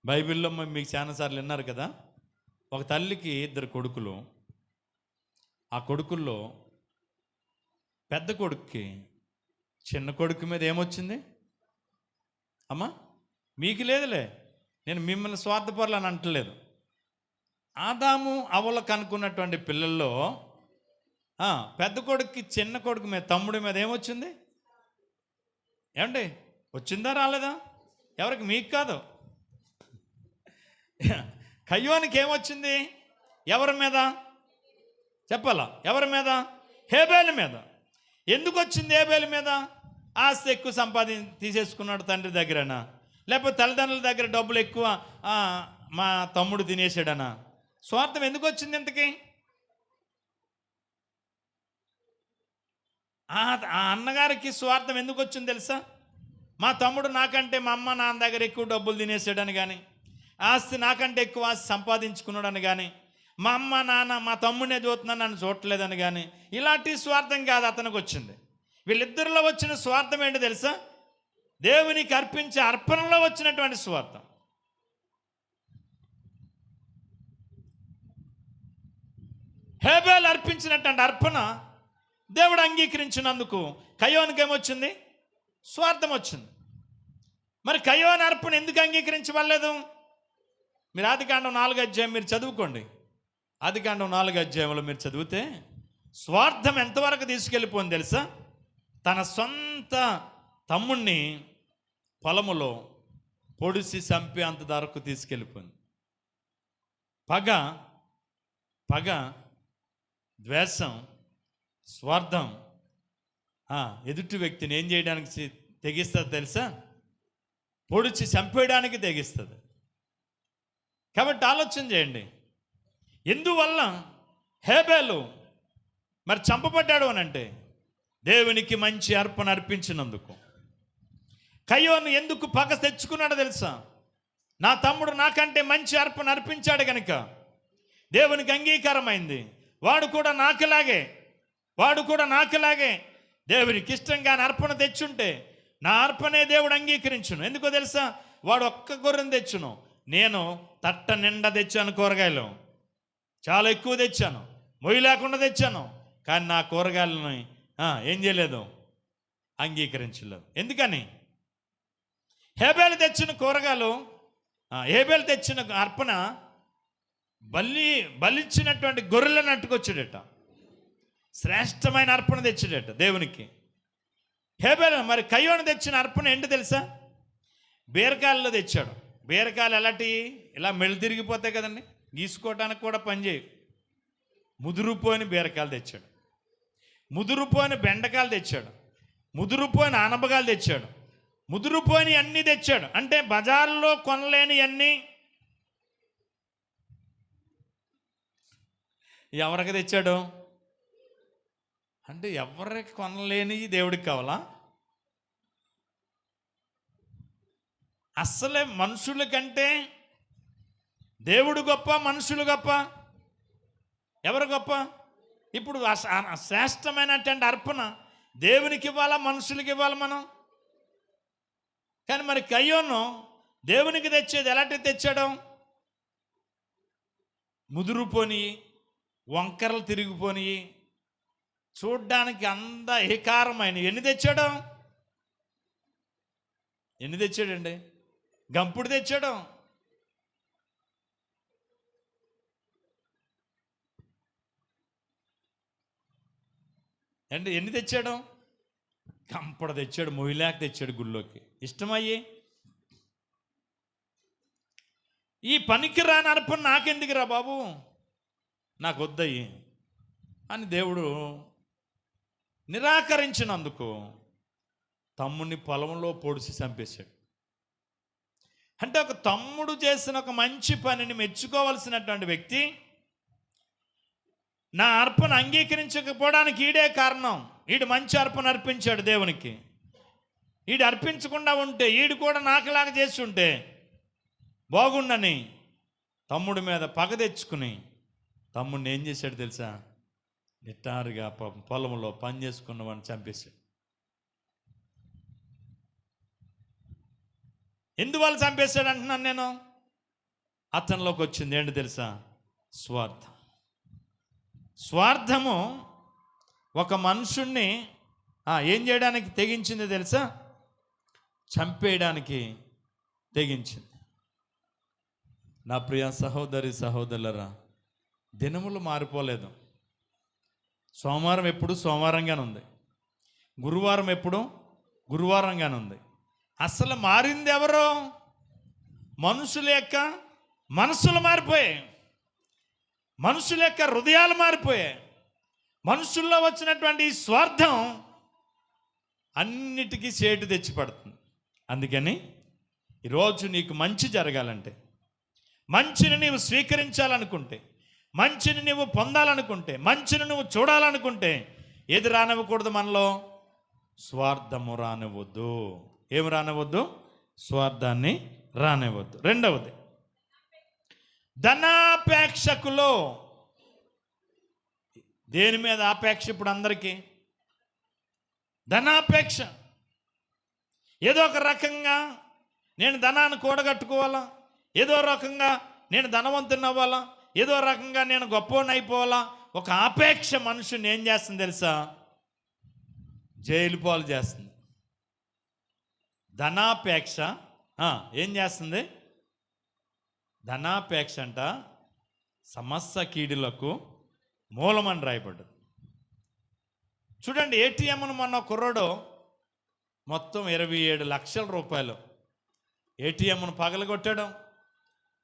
బైబిల్లో మీకు చాలాసార్లు విన్నారు కదా. ఒక తల్లికి 2 కొడుకులు. ఆ కొడుకుల్లో పెద్ద కొడుక్కి చిన్న కొడుకు మీద ఏమొచ్చింది అమ్మా? మీకు లేదులే, నేను మిమ్మల్ని స్వార్థపరులు అని అంటలేదు. ఆదాము అవ్వలకు అనుకున్నటువంటి పిల్లల్లో పెద్ద కొడుక్కి చిన్న కొడుకు మీద, తమ్ముడి మీద ఏమొచ్చింది? ఏమండి, వచ్చిందా రాలేదా? ఎవరికి? మీకు కాదు. కయ్యోనికి ఏమొచ్చింది? ఎవరి మీద చెప్పాలా? ఎవరి మీద? హేబేలు మీద. ఎందుకు వచ్చింది హేబేలు మీద? ఆస్తి ఎక్కువ తీసేసుకున్నాడు తండ్రి దగ్గరనా, లేకపోతే తల్లిదండ్రుల దగ్గర డబ్బులు ఎక్కువ మా తమ్ముడు తినేసాడనా? స్వార్థం ఎందుకు వచ్చింది ఇంతకీ? ఆ అన్నగారికి స్వార్థం ఎందుకు వచ్చింది తెలుసా? మా తమ్ముడు నాకంటే మా అమ్మ నాన్న దగ్గర ఎక్కువ డబ్బులు తినేసాడని కానీ, ఆస్తి నాకంటే ఎక్కువ ఆస్తి సంపాదించుకున్నాడని కానీ, మా అమ్మ నాన్న మా తమ్ముడే చూస్తున్నా నన్ను చూడలేదని కానీ ఇలాంటి స్వార్థం కాదు అతనికి వచ్చింది. వీళ్ళిద్దరిలో వచ్చిన స్వార్థం ఏంటో తెలుసా? దేవునికి అర్పించే అర్పణలో వచ్చినటువంటి స్వార్థం. హేబేలు అర్పించినటువంటి అర్పణ దేవుడు అంగీకరించినందుకు కయోనుకి ఏమొచ్చింది? స్వార్థం వచ్చింది. మరి కయోను అర్పణ ఎందుకు అంగీకరించబడలేదు? మీరు ఆదికాండం 4వ అధ్యాయం మీరు చదువుకోండి. ఆదికాండం 4వ అధ్యాయంలో మీరు చదివితే స్వార్థం ఎంతవరకు తీసుకెళ్ళిపోయింది తెలుసా? తన సొంత తమ్ముణ్ణి పొలములో పొడిసి చంపి అంత ధరకు తీసుకెళ్ళిపోయింది. పగ, ద్వేషం, స్వార్థం ఎదుటి వ్యక్తిని ఏం చేయడానికి తెగిస్తుంది తెలుసా? పొడిచి చంపేయడానికి తెగిస్తుంది. కాబట్టి ఆలోచన చేయండి, ఎందువల్ల హేబేలు మరి చంపబడ్డాడు అని అంటే దేవునికి మంచి అర్పణ అర్పించినందుకు. కయోను ఎందుకు పగ తెచ్చుకున్నాడో తెలుసా? నా తమ్ముడు నాకంటే మంచి అర్పణ అర్పించాడు కనుక దేవునికి అంగీకారమైంది. వాడు కూడా నాకులాగే దేవునికి ఇష్టంగా అర్పణ తెచ్చుంటే నా అర్పణే దేవుడు అంగీకరించును. ఎందుకో తెలుసా? వాడు ఒక్క గొర్రెను తెచ్చును, నేను తట్ట నిండా తెచ్చాను. కూరగాయలు చాలా ఎక్కువ తెచ్చాను, మొయ్యి లేకుండా తెచ్చాను. కానీ నా కూరగాయలని ఏం చేయలేదు, అంగీకరించలేదు. ఎందుకని? హేబేలు తెచ్చిన కూరగాయలు, హేబేలు తెచ్చిన అర్పణ బలిచ్చినటువంటి గొర్రెలను అట్టుకొచ్చాడట. శ్రేష్టమైన అర్పణ తెచ్చాడట దేవునికి. హేబేలు మరి కయోను తెచ్చిన అర్పణ ఏంటి తెలుసా? బీరకాయల్లో తెచ్చాడు. బీరకాయలు ఎలాంటి ఇలా మెళ్ళు తిరిగిపోతాయి కదండి, గీసుకోవటానికి కూడా పనిచేయు. ముదురుపోయిన బీరకాయలు తెచ్చాడు, ముదురుపోయిన బెండకాయలు తెచ్చాడు, ముదురుపోయిన ఆనపకాయలు తెచ్చాడు, ముదురుపోయిన అన్నీ తెచ్చాడు. అంటే బజార్లో కొనలేని అన్నీ ఎవరికి తెచ్చాడు అంటే ఎవరికి కొనలేని దేవుడికి కావాలా? అస్సలే మనుషుల కంటే దేవుడు గొప్ప, మనుషులు గొప్ప? ఎవరు గొప్ప? ఇప్పుడు శ్రేష్టమైనటువంటి అర్పణ దేవునికి ఇవ్వాలా, మనుషులకి ఇవ్వాలి మనం? కానీ మరి కయ్యోను దేవునికి తెచ్చేది ఎలాంటి తెచ్చాడు? ముదురుపోని, వంకరలు తిరిగిపోని, చూడ్డానికి ఏకారమైన ఎన్ని తెచ్చాడండి? గంపుడు తెచ్చాడు. ఎన్ని తెచ్చాడు? గంపడ తెచ్చాడు, మొయ్యిలాక తెచ్చాడు గుళ్ళోకి ఇష్టమయ్యి. ఈ పనికి రాని అర్పణ నాకెందుకురా బాబు, నాకు వద్దయ్యి అని దేవుడు నిరాకరించినందుకు తమ్ముడిని పొలంలో పొడిచి చంపేశాడు. అంటే ఒక తమ్ముడు చేసిన ఒక మంచి పనిని మెచ్చుకోవాల్సినటువంటి వ్యక్తి నా అర్పణ అంగీకరించకపోవడానికి ఈడే కారణం. ఈడు మంచి అర్పణ అర్పించాడు దేవునికి. ఈడు అర్పించకుండా ఉంటే, ఈడు కూడా నాకులాగా చేసి ఉంటే బాగుండని తమ్ముడి మీద పగ తెచ్చుకుని తమ్ముడిని ఏం చేశాడు తెలుసా? నిట్టారుగా పొలంలో పని చేసుకున్న వాడిని చంపేశాడు. ఎందువల్ల చంపేశాడు అంటున్నాను నేను? అతనిలోకి వచ్చింది ఏంటి తెలుసా? స్వార్థం. స్వార్థము ఒక మనుషుణ్ణి ఏం చేయడానికి తెగించింది తెలుసా? చంపేయడానికి తెగించింది. నా ప్రియ సహోదరి సహోదరులరా, దినములు మారిపోలేదు. సోమవారం ఎప్పుడు సోమవారంగానే ఉంది, గురువారం ఎప్పుడు గురువారంగానే ఉంది. అసలు మారింది ఎవరో? మనుషుల యొక్క మనసులు మారిపోయాయి, మనుషుల యొక్క హృదయాలు మారిపోయాయి. మనుషుల్లో వచ్చినటువంటి ఈ స్వార్థం అన్నిటికీ చేటు తెచ్చి పడుతుంది. అందుకని ఈరోజు నీకు మంచి జరగాలంటే, మంచిని నీవు స్వీకరించాలనుకుంటే, మంచిని నువ్వు పొందాలనుకుంటే, మంచిని నువ్వు చూడాలనుకుంటే ఏది రానివ్వకూడదు మనలో? స్వార్థము రానివ్వద్దు. ఏమి రానివ్వద్దు? స్వార్థాన్ని రానివ్వద్దు. రెండవది, ధనాపేక్షకులో దేని మీద ఆపేక్ష ఇప్పుడు అందరికీ? ధనాపేక్ష. ఏదో ఒక రకంగా నేను ధనాన్ని కూడగట్టుకోవాలా, ఏదో రకంగా నేను ధనవంతుని అవ్వాలా, ఏదో రకంగా నేను గొప్పవాడిని అయిపోవాలా. ఒక ఆపేక్ష మనుషుని ఏం చేస్తుంది తెలుసా? జైలు పాలు చేస్తుంది. ధనాపేక్ష ఏం చేస్తుంది? ధనాపేక్ష అంట సమస్త కీడులకు మూలమని రాయబడ్డది. చూడండి, ఏటీఎంను మొన్న కుర్రాడు మొత్తం 27 లక్షల రూపాయలు ఏటీఎంను పగలగొట్టడం,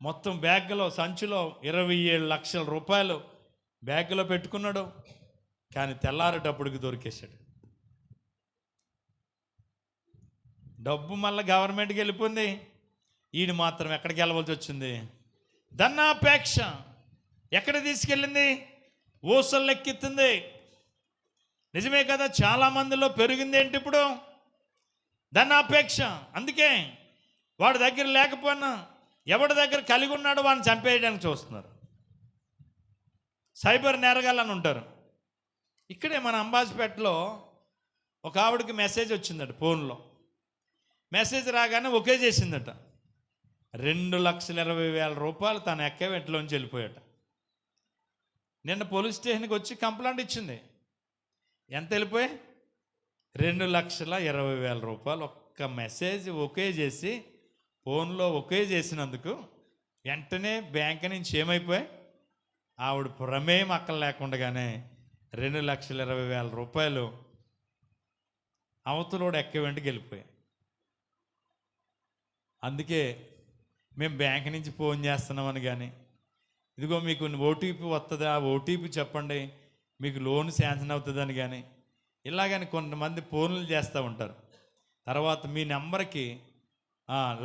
మొత్తం బ్యాగ్లో సంచిలో 27 లక్షల రూపాయలు బ్యాగ్లో పెట్టుకున్నాడు. కానీ తెల్లారేటప్పటికి దొరికేశాడు. డబ్బు మళ్ళీ గవర్నమెంట్కి వెళ్ళిపోయింది. ఈయన మాత్రం ఎక్కడికి వెళ్ళవలసి వచ్చింది? ధనాపేక్ష ఎక్కడ తీసుకెళ్ళింది? ఊసలు ఎక్కిస్తుంది. నిజమే కదా, చాలా మందిలో పెరిగింది ఏంటి ఇప్పుడు? ధనాపేక్ష. అందుకే వాడి దగ్గర లేకపోయినా ఎవడి దగ్గర కలిగి ఉన్నాడో వాడిని చంపేయడానికి చూస్తున్నారు. సైబర్ నేరగాళ్ళని ఉంటారు. ఇక్కడే మన అంబాజీపేటలో ఒక ఆవిడకి మెసేజ్ వచ్చిందట ఫోన్లో. మెసేజ్ రాగానే ఒకే చేసిందట. 2,20,000 రూపాయలు తన అకౌంట్లోంచి వెళ్ళిపోయాట. నిన్న పోలీస్ స్టేషన్కి వచ్చి కంప్లైంట్ ఇచ్చింది. ఎంత వెళ్ళిపోయి? 2,20,000 రూపాయలు. ఒక్క మెసేజ్ ఒకే చేసి ఫోన్లో ఒకే చేసినందుకు వెంటనే బ్యాంక్ నుంచి ఏమైపోయాయి? ఆవిడ ప్రమేయం అక్కల లేకుండానే 2,20,000 రూపాయలు అవతలోడు అకౌంట్కి వెళ్ళిపోయాయి. అందుకే మేము బ్యాంక్ నుంచి ఫోన్ చేస్తున్నామని కానీ, ఇదిగో మీకు ఓటీపీ వస్తుందా, ఓటీపీ చెప్పండి, మీకు లోన్ శాంక్షన్ అవుతుందని కానీ, ఇలాగని కొంతమంది ఫోన్లు చేస్తూ ఉంటారు. తర్వాత మీ నెంబర్కి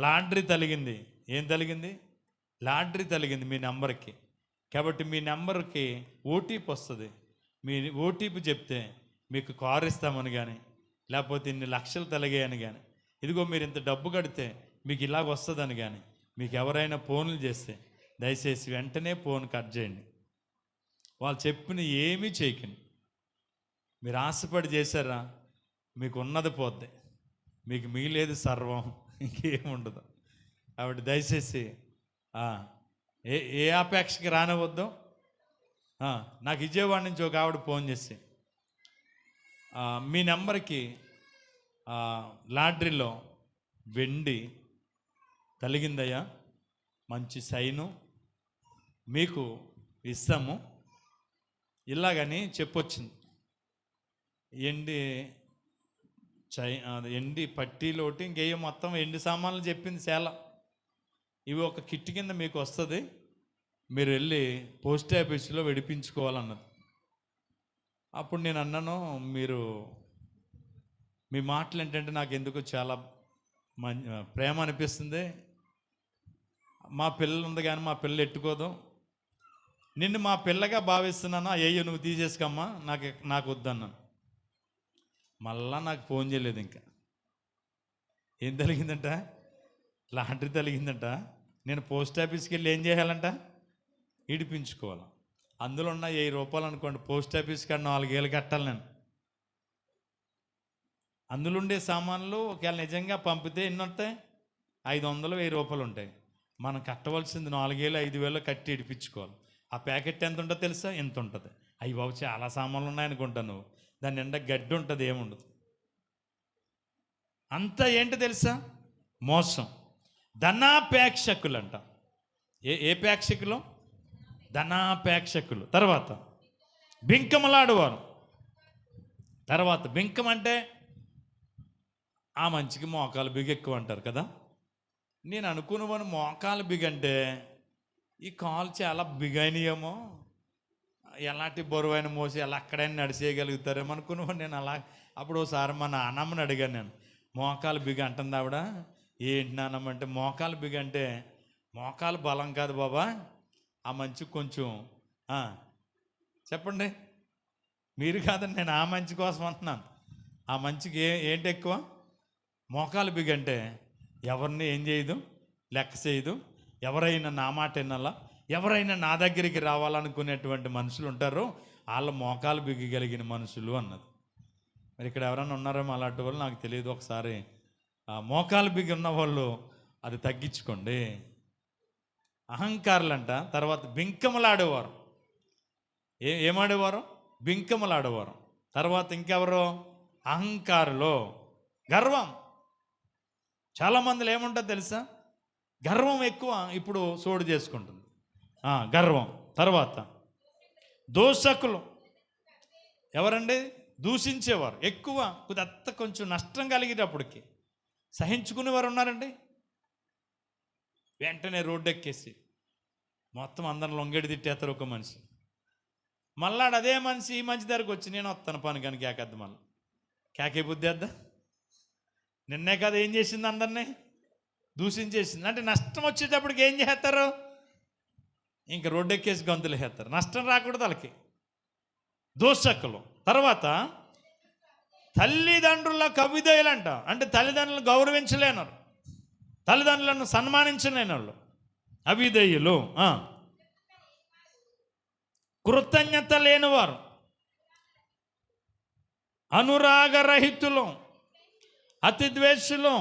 లాటరీ తగిలింది. ఏం తగిలింది? లాటరీ తగిలింది మీ నెంబర్కి. కాబట్టి మీ నెంబర్కి ఓటీపీ వస్తుంది. మీ ఓటీపీ చెప్తే మీకు కారు ఇస్తామని కానీ, లేకపోతే ఇన్ని లక్షలు తలిగాయని కానీ, ఇదిగో మీరు ఇంత డబ్బు కడితే మీకు ఇలాగ వస్తుందని కానీ, మీకు ఎవరైనా ఫోన్లు చేస్తే దయచేసి వెంటనే ఫోన్ కట్ చేయండి. వాళ్ళు చెప్పిన ఏమీ చేయకండి. మీరు ఆశపడి చేశారా, మీకు ఉన్నది పోద్ది, మీకు మిగిలేదు సర్వం, ఇంకేముండదు. కాబట్టి దయచేసి ఏ అపేక్షకి రానివద్దు. నాకు విజయవాడ నుంచి ఒక ఆవిడ ఫోన్ చేసి, మీ నెంబర్కి లాటరీలో వెండి తలిగిందయ్యా, మంచి సైను మీకు ఇస్తాము ఇలాగని చెప్పొచ్చింది. ఎండి పట్టీలోటి ఇంకేయో మొత్తం ఎండి సామాన్లు చెప్పింది చాలా. ఇవి ఒక కిట్ కింద మీకు వస్తుంది, మీరు వెళ్ళి పోస్ట్ ఆఫీసులో విడిపించుకోవాలన్నది. అప్పుడు నేను అన్నాను, మీ మాటలు ఏంటంటే నాకు ఎందుకు చాలా ప్రేమ అనిపిస్తుంది. మా పిల్లలు ఉంది కానీ మా పిల్లలు ఎట్టుకోదు, నిన్ను మా పిల్లగా భావిస్తున్నాను, అయ్యో నువ్వు తీసేసుకోమ్మా, నాకు వద్దన్నాను. మళ్ళా నాకు ఫోన్ చేయలేదు. ఇంకా ఏం తలిగిందంట? లాటరీ తలిగిందంట. నేను పోస్ట్ ఆఫీస్కి వెళ్ళి ఏం చేయాలంట? ఇడిపించుకోవాలి. అందులో ఉన్న 1000 రూపాయలు అనుకోండి, పోస్ట్ ఆఫీస్కి 4 ఏళ్ళు కట్టాలి నేను. అందులో ఉండే సామాన్లు ఒకవేళ నిజంగా పంపితే ఎన్ని ఉంటాయి? 500, 1000 రూపాయలు ఉంటాయి. మనం కట్టవలసింది 4,000, 5,000 కట్టి ఇడిపించుకోవాలి. ఆ ప్యాకెట్ ఎంత ఉంటుందో తెలుసా? ఎంత ఉంటుంది? అయ్యి బాబు చాలా సామాన్లు ఉన్నాయనుకుంటాను నువ్వు. దాని నిండా గడ్డి ఉంటుంది, ఏముండదు. అంతా ఏంటి తెలుసా? మోసం. ధనాపేక్షకులు అంట. ఏ ప్రేక్షకులు? ధనాపేక్షకులు. తర్వాత బింకములాడువారు. తర్వాత బింకం అంటే ఆ మంచికి మోకాలు బిగ ఎక్కువ అంటారు కదా. నేను అనుకున్నాను మోకాలు బిగంటే ఈ కాలు చాలా బిగైనయేమో, ఎలాంటి బరువైన మోసి ఎలా అక్కడైనా నడిచేయగలుగుతారేమో అనుకున్నాను నేను. అలా అప్పుడు ఒకసారి మా నాన్నమ్మని అడిగాను నేను, మోకాలు బిగ అంటుంది ఆవిడ. ఏంటి నాన్నమ్మ అంటే, మోకాలు బిగ అంటే మోకాలు బలం కాదు బాబా, ఆ మంచి కొంచెం చెప్పండి. మీరు కాదండి, నేను ఆ మంచి కోసం అంటున్నాను. ఆ మంచికి ఏంటి ఎక్కువ? మోకాలు బిగ అంటే ఎవరిని ఏం చేయదు, లెక్క చేయదు, ఎవరైనా నా మాట వినాలా, ఎవరైనా నా దగ్గరికి రావాలనుకునేటువంటి మనుషులు ఉంటారో వాళ్ళ మోకాలు బిగ్గగలిగిన మనుషులు అన్నది. మరి ఇక్కడ ఎవరైనా ఉన్నారేమో అలాంటి వాళ్ళు, నాకు తెలియదు. ఒకసారి ఆ మోకాలు బిగి ఉన్న వాళ్ళు అది తగ్గించుకోండి. అహంకారులంట. తర్వాత బింకములాడేవారు. ఏమాడేవారు? బింకములాడేవారు. తర్వాత ఇంకెవరు? అహంకారులు. గర్వం. చాలామందిలో ఏముంటుంది తెలుసా? గర్వం ఎక్కువ ఇప్పుడు సోడు చేసుకుంటుంది. గర్వం. తర్వాత దోషకులు. ఎవరండి? దూషించేవారు. ఎక్కువ కొద్ది కొంచెం నష్టం కలిగేటప్పటికి సహించుకునేవారు ఉన్నారండి. వెంటనే రోడ్డు ఎక్కేసి మొత్తం అందరం లొంగేడి తిట్టేస్తారు ఒక మనిషి. మళ్ళాడు అదే మనిషి ఈ మంచి దగ్గరకు వచ్చి, నేను వస్తాను పని కానీ కేకద్దు. మళ్ళీ కేకే బుద్ధి వద్దా? నిన్నే కదా ఏం చేసింది? అందరినీ దూషించేసింది. అంటే నష్టం వచ్చేటప్పటికి ఏం చేస్తారు? ఇంక రోడ్డు ఎక్కేసి గంతులు వేస్తారు. నష్టం రాకూడదు వాళ్ళకి. దోషకులు. తర్వాత తల్లిదండ్రుల కవిదయులంట. అంటే తల్లిదండ్రులను గౌరవించలేనారు, తల్లిదండ్రులను సన్మానించలేని వాళ్ళు అవిధేయులు. కృతజ్ఞత లేనివారు, అనురాగరహితులు, అతిద్వేషులు,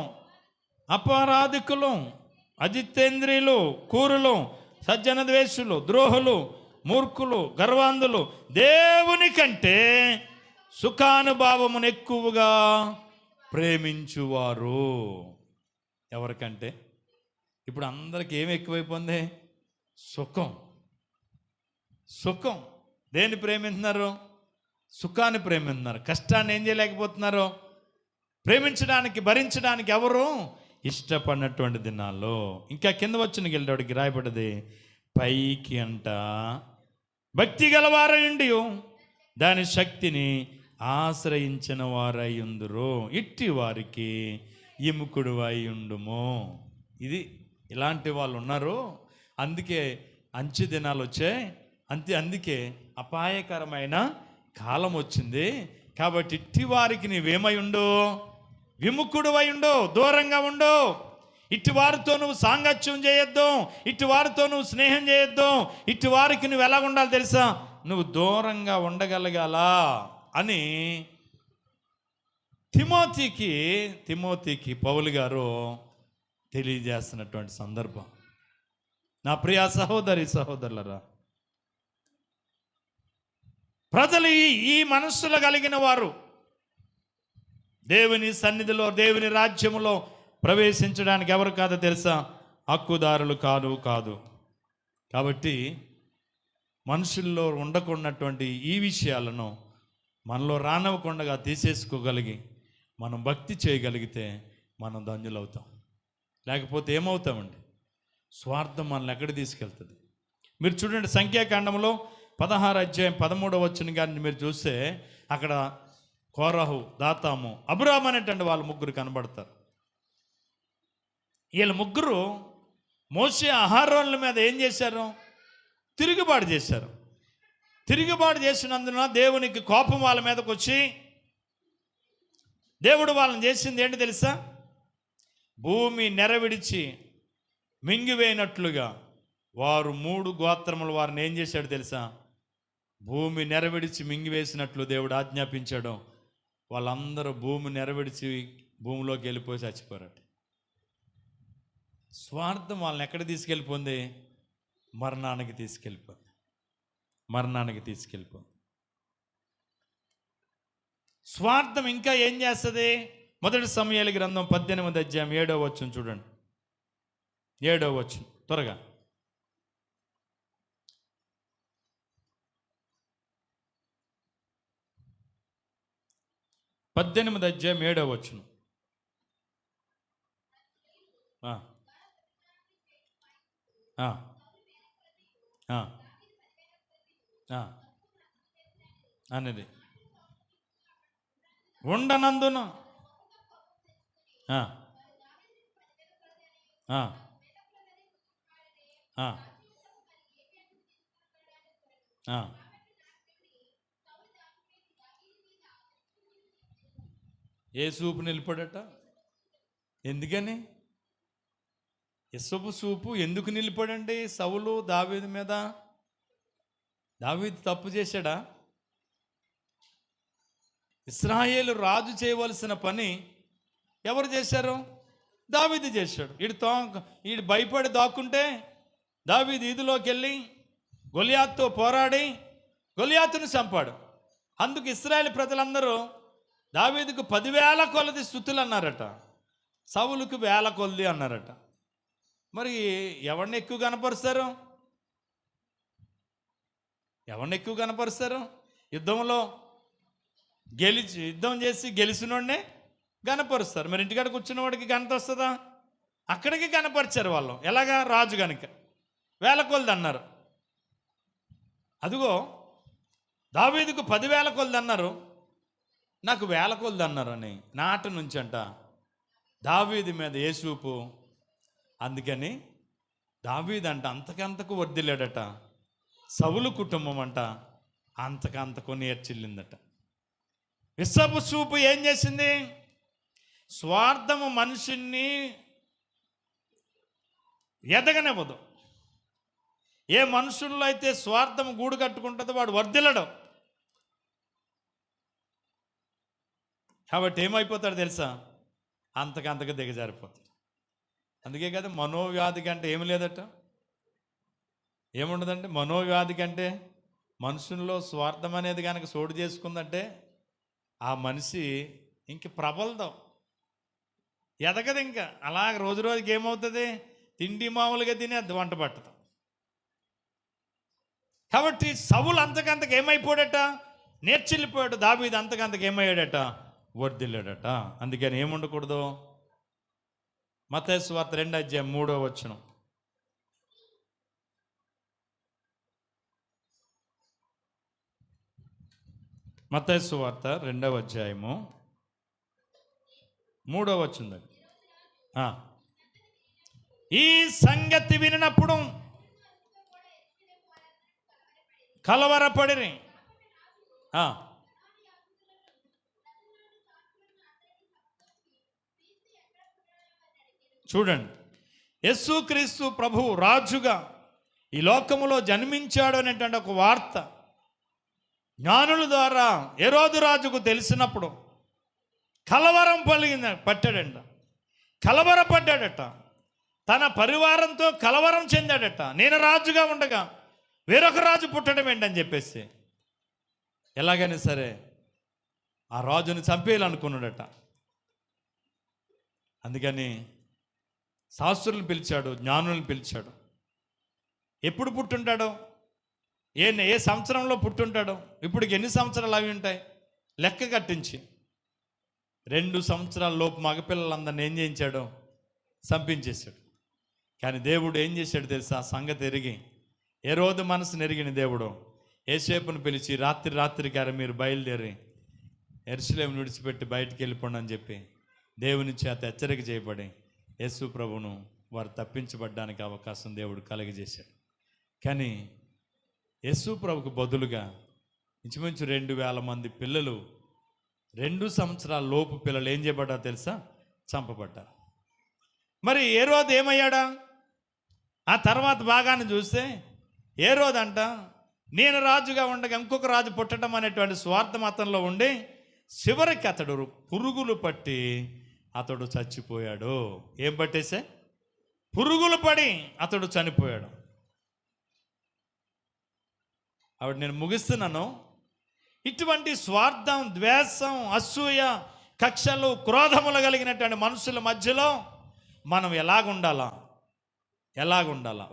అపరాధికులు, అజితేంద్రియులు, కూరులు, సజ్జన ద్వేషులు, ద్రోహులు, మూర్ఖులు, గర్వాంధులు, దేవుని కంటే సుఖానుభావమును ఎక్కువగా ప్రేమించువారు. ఎవరికంటే? ఇప్పుడు అందరికి ఏమి ఎక్కువైపోయింది? సుఖం. సుఖం. దేన్ని ప్రేమిస్తున్నారు? సుఖాన్ని ప్రేమిస్తున్నారు. కష్టాన్ని ఏం చేయలేకపోతున్నారు? ప్రేమించడానికి, భరించడానికి ఎవరు ఇష్టపడినటువంటి దినాల్లో. ఇంకా కింద వచ్చిన గెలిటోడికి రాయబడ్డది, పైకి అంట భక్తి గలవారయుండి దాని శక్తిని ఆశ్రయించిన వారయ్యుందురు, ఇట్టి వారికి ఎముకుడు అయ్యుండుము. ఇది ఇలాంటి వాళ్ళు ఉన్నారు. అందుకే అంచె దినాలు వచ్చాయి. అందుకే అపాయకరమైన కాలం వచ్చింది. కాబట్టి ఇట్టి వారికి నీవేమై ఉండు? విముఖుడు అయి ఉండు, దూరంగా ఉండు. ఇట్టి వారితో నువ్వు సాంగత్యం చేయొద్దు, ఇట్టి వారితో నువ్వు స్నేహం చేయొద్దు. ఇట్టి వారికి నువ్వు ఎలా ఉండాలి తెలుసా? నువ్వు దూరంగా ఉండగలగాల అని తిమోతికి పౌలు గారు తెలియజేస్తున్నటువంటి సందర్భం. నా ప్రియ సహోదరి సహోదరులరా, ప్రజలు ఈ మనస్సులు కలిగిన వారు దేవుని సన్నిధిలో, దేవుని రాజ్యములో ప్రవేశించడానికి ఎవరు కాదో తెలుసా? హక్కుదారులు కాదు. కాబట్టి మనుషుల్లో ఉండకున్నటువంటి ఈ విషయాలను మనలో రానివ్వకుండా తీసేసుకోగలిగి మనం భక్తి చేయగలిగితే మనం ధన్యులవుతాం. లేకపోతే ఏమవుతామండి? స్వార్థం మనల్ని ఎక్కడికి తీసుకెళ్తుంది? మీరు చూడండి, సంఖ్యాకాండంలో 16 అధ్యాయం 13వ వచనం కానీ మీరు చూస్తే అక్కడ కోరహు, దాతాము, అబ్రాము అనేటువంటి వాళ్ళు ముగ్గురు కనబడతారు. వీళ్ళ ముగ్గురు మోషే అహరోనుల మీద ఏం చేశారు? తిరుగుబాటు చేశారు. తిరుగుబాటు చేసినందున దేవునికి కోపం వాళ్ళ మీదకి వచ్చి, దేవుడు వాళ్ళని చేసింది ఏంటి తెలుసా? భూమి నెరవిడిచి మింగివేయనట్లుగా వారు 3 గోత్రములు వారిని ఏం చేశాడు తెలుసా? భూమి నెరవిడిచి మింగివేసినట్లు దేవుడు ఆజ్ఞాపించాడు. వాళ్ళందరూ భూమి నెరవిడిచి భూమిలోకి వెళ్ళిపోయి చచ్చిపోయారట. స్వార్థం వాళ్ళని ఎక్కడ తీసుకెళ్ళిపోయింది? మరణానికి తీసుకెళ్ళిపోయింది. స్వార్థం ఇంకా ఏం చేస్తుంది? మొదటి సమూయేలు గ్రంథం 18వ అధ్యాయం 7వ వచనం చూడండి. 7వ వచనం త్వరగా. పద్దెనిమిది అధ్యాయం 7వ వచనం. అనేది ఉండనందున ఏ సూపు నిలిపాడట? ఎందుకని? ఇసపు సూపు ఎందుకు నిలిపాడండి? సౌలు దావీదు మీద. దావీదు తప్పు చేశాడా? ఇశ్రాయేలు రాజు చేయవలసిన పని ఎవరు చేశారు? దావీదు చేశాడు. వీడు భయపడి దాక్కుంటే దావీదు ఈదులోకి వెళ్ళి గొలియాతుతో పోరాడి గొలియాతును చంపాడు. అందుకు ఇశ్రాయేలు ప్రజలందరూ దావీదుకు 10,000 కొలది స్తుతులు అన్నారట, సౌలుకు 1,000 కొలది అన్నారట. మరి ఎవరిని ఎక్కువ కనపరుస్తారు? యుద్ధంలో యుద్ధం చేసి గెలిచినోడినే గనపరుస్తారు. మరి ఇంటికాడ కూర్చున్నవాడికి ఘనత వస్తుందా? అక్కడికి కనపరిచారు వాళ్ళు. ఎలాగా? రాజు కనుక 1,000 కొలది అన్నారు. అదిగో దావీదుకు 10,000 కొలది అన్నారు, నాకు 1,000 కొలది అన్నారని నాటి నుంచి అంట దావీదు మీద యేసూపు. అందుకని దావీదు అంట అంతకంతకు వర్ధిల్లాడట. సౌలు కుటుంబం అంట అంతకంతకు నేర్చిల్లిందట. విషపు చూపు ఏం చేసింది? స్వార్థము మనుషుల్ని ఎదగనివ్వదు. ఏ మనుషుల్లో అయితే స్వార్థం గూడు కట్టుకుంటుందో వాడు వర్ధిల్లడం. కాబట్టి ఏమైపోతాడు తెలుసా? అంతకంతకు దిగజారిపోతాడు. అందుకే కదా మనోవ్యాధి కంటే ఏమి లేదట. ఏముండదంటే మనోవ్యాధి కంటే మనుషుల్లో స్వార్థం అనేది కనుక చోటు చేసుకుందంటే ఆ మనిషి ఇంక ప్రబలదాం ఎదగదు. ఇంకా అలాగ రోజు రోజుకి ఏమవుతుంది? తిండి మామూలుగా తిని అది వంట పట్టదు. కాబట్టి సౌలు అంతకంతకు ఏమైపోయాడట? నేర్చిల్లిపోయాడు. దావీదు అంతకంతకు ఏమయ్యాడట? వర్ధిల్లాడట. అందుకని ఏముండకూడదు? మత్తయి సువార్త 2:3 మత్తయి సువార్త 2:3 ఈ సంగతి వినినప్పుడు కలవరపడిరి. చూడండి, యేసుక్రీస్తు ప్రభువు రాజుగా ఈ లోకములో జన్మించాడు అనేటువంటి ఒక వార్త జ్ఞానుల ద్వారా హెరోదు రాజుకు తెలిసినప్పుడు కలవరం కలవరపడ్డాడట. తన పరివారంతో కలవరం చెందాడట. నేను రాజుగా ఉండగా వేరొక రాజు పుట్టడం ఏంటని చెప్పేసి ఎలాగైనా సరే ఆ రాజుని చంపేయాలనుకున్నాడట. అందుకని శాస్త్రులను పిలిచాడు, జ్ఞానులను పిలిచాడు. ఎప్పుడు పుట్టుంటాడో, ఏ సంవత్సరంలో పుట్టుంటాడో, ఇప్పటికి ఎన్ని సంవత్సరాలు అవి ఉంటాయి లెక్క కట్టించి 2 సంవత్సరాల లోపు మగపిల్లలందరినీ ఏం చేయించాడో? చంపించేశాడు. కానీ దేవుడు ఏం చేశాడు తెలుసా? ఆ సంగతి ఎరిగి హెరోదు మనసును ఎరిగిన దేవుడు యోసేపును పిలిచి రాత్రిగారు మీరు బయలుదేరి యెరూషలేమును విడిచిపెట్టి బయటికి వెళ్ళిపోండి అని చెప్పి దేవుని చేత హెచ్చరిక చేయబడి యేసు ప్రభువును వారు తప్పించబడ్డానికి అవకాశం దేవుడు కలుగజేశాడు. కానీ యేసు ప్రభుకు బదులుగా ఇంచుమించు 2,000 మంది పిల్లలు, 2 సంవత్సరాల లోపు పిల్లలు ఏం చేయబడ్డారు తెలుసా? చంపబడ్డారు. మరి హెరోదు ఏమయ్యాడా? ఆ తర్వాత బాగానే చూస్తే హెరోదు అంట నేను రాజుగా ఉండగా ఇంకొక రాజు పుట్టడం అనేటువంటి స్వార్థ మతంలో ఉండి చివరికి అతడు పురుగులు పట్టి అతడు చచ్చిపోయాడు. ఏం పట్టేసే? పురుగులు పడి అతడు చనిపోయాడు. ఆవిడ నేను ముగిస్తున్నాను. ఇటువంటి స్వార్థం, ద్వేషం, అసూయ, కక్షలు, క్రోధములు కలిగినటువంటి మనుషుల మధ్యలో మనం ఎలాగుండాలా?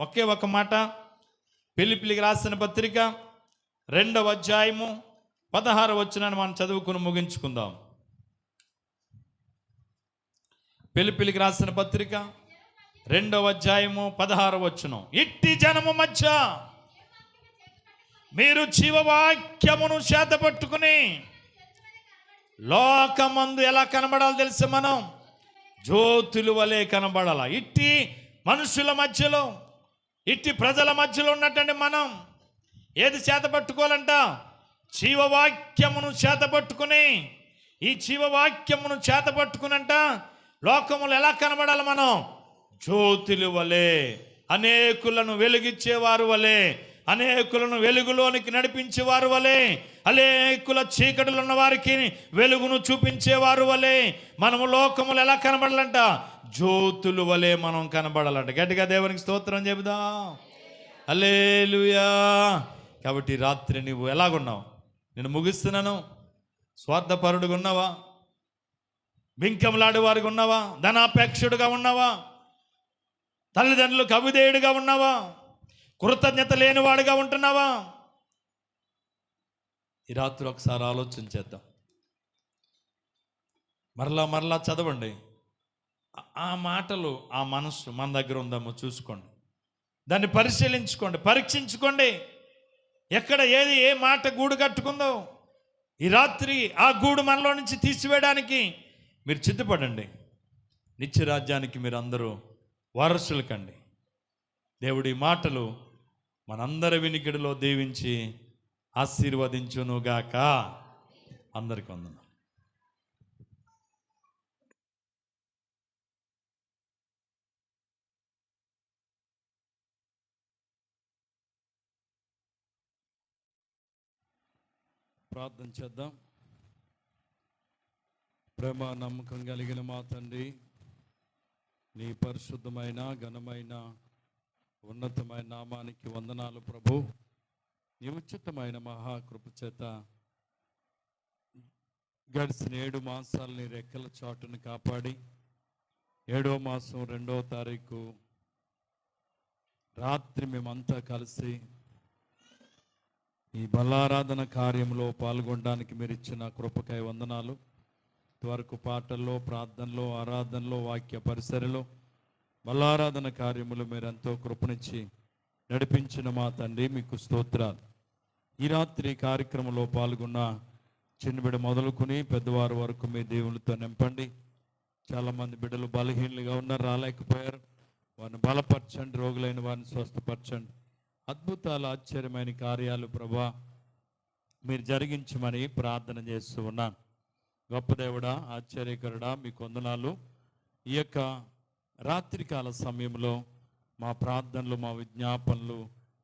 ఒకే ఒక మాట ఫిలిప్పీయులకు రాసిన పత్రిక 2:16 మనం చదువుకుని ముగించుకుందాం. ఫిలిప్పీయులకు రాసిన పత్రిక 2:16 ఇట్టి జనము మధ్య మీరు జీవవాక్యమును చేతపట్టుకుని లోకమందు ఎలా కనబడాలి తెలుసు? మనం జ్యోతుల వలె కనబడాల. ఇట్టి మనుషుల మధ్యలో, ఇట్టి ప్రజల మధ్యలో ఉన్నటువంటి మనం ఏది చేతపట్టుకోవాలంట? జీవవాక్యమును చేతపట్టుకుని. ఈ జీవవాక్యమును చేతపట్టుకునంట లోకములు ఎలా కనబడాలి? మనం జ్యోతుల వలె, అనేకులను వెలిగించేవారు వలె, అనేకులను వెలుగులోనికి నడిపించేవారు వలె, అనేకుల చీకటిలో ఉన్న వారికి వెలుగును చూపించేవారు వలె మనము లోకములు ఎలా కనబడాలంట? జ్యోతులు వలె మనం కనబడాలంట. గట్టిగా దేవునికి స్తోత్రం చెబుదాం. హల్లెలూయా. కాబట్టి రాత్రి నువ్వు ఎలాగున్నావు? నేను ముగిస్తున్నాను. స్వార్థపరుడుగా ఉన్నావా? బింకంలాడే వారికి ఉన్నావా? ధనాపేక్షుడుగా ఉన్నావా? తల్లిదండ్రులకు అవిధేయుడిగా ఉన్నావా? కృతజ్ఞత లేనివాడుగా ఉంటున్నావా? ఈ రాత్రి ఒకసారి ఆలోచన చేద్దాం. మరలా చదవండి. ఆ మాటలు, ఆ మనస్సు మన దగ్గర ఉందేమో చూసుకోండి. దాన్ని పరిశీలించుకోండి, పరీక్షించుకోండి. ఎక్కడ ఏది ఏ మాట గూడు కట్టుకుందో ఈ రాత్రి ఆ గూడు మనలో నుంచి తీసివేయడానికి మీరు సిద్ధపడండి. నిత్యరాజ్యానికి మీరు అందరూ వారసులు కండి. దేవుడి మాటలు మనందరి వినికిడిలో దీవించి ఆశీర్వదించునుగాక. అందరికీ వందనాలు. ప్రార్థన చేద్దాం. ప్రేమ నమ్మకం కలిగిన మా తండ్రి, నీ పరిశుద్ధమైన ఘనమైన ఉన్నతమైన నామానికి వందనాలు ప్రభు. నీ ఉచితమైన మహాకృప చేత గడిచిన 7 మాసాలు నీ రెక్కల చాటును కాపాడి 7వ మాసం 2వ తారీఖు రాత్రి మేమంతా కలిసి ఈ బలారాధన కార్యంలో పాల్గొనడానికి మీరు ఇచ్చిన కృపకై వందనాలు. ఇంతవరకు పాటల్లో, ప్రార్థనలో, ఆరాధనలో, వాక్య పరిసరలో, బలారాధన కార్యములు మీరు ఎంతో కృపనిచ్చి నడిపించిన మా తండ్రి మీకు స్తోత్రాలు. ఈ రాత్రి కార్యక్రమంలో పాల్గొన్న చిన్న బిడ్డ మొదలుకొని పెద్దవారి వరకు మీ దేవునితో నింపండి. చాలామంది బిడ్డలు బలహీనులుగా ఉన్నారు, రాలేకపోయారు. వారిని బలపరచండి, రోగులైన వారిని స్వస్థపరచండి. అద్భుతాలు, ఆశ్చర్యమైన కార్యాలు ప్రభా మీరు జరిగించమని ప్రార్థన చేస్తూ ఉన్నాను. గొప్ప దేవుడా, ఆశ్చర్యకరుడా, మీకు వందనాలు. ఈ యొక్క రాత్రికాల సమయంలో మా ప్రార్థనలు, మా విజ్ఞాపనలు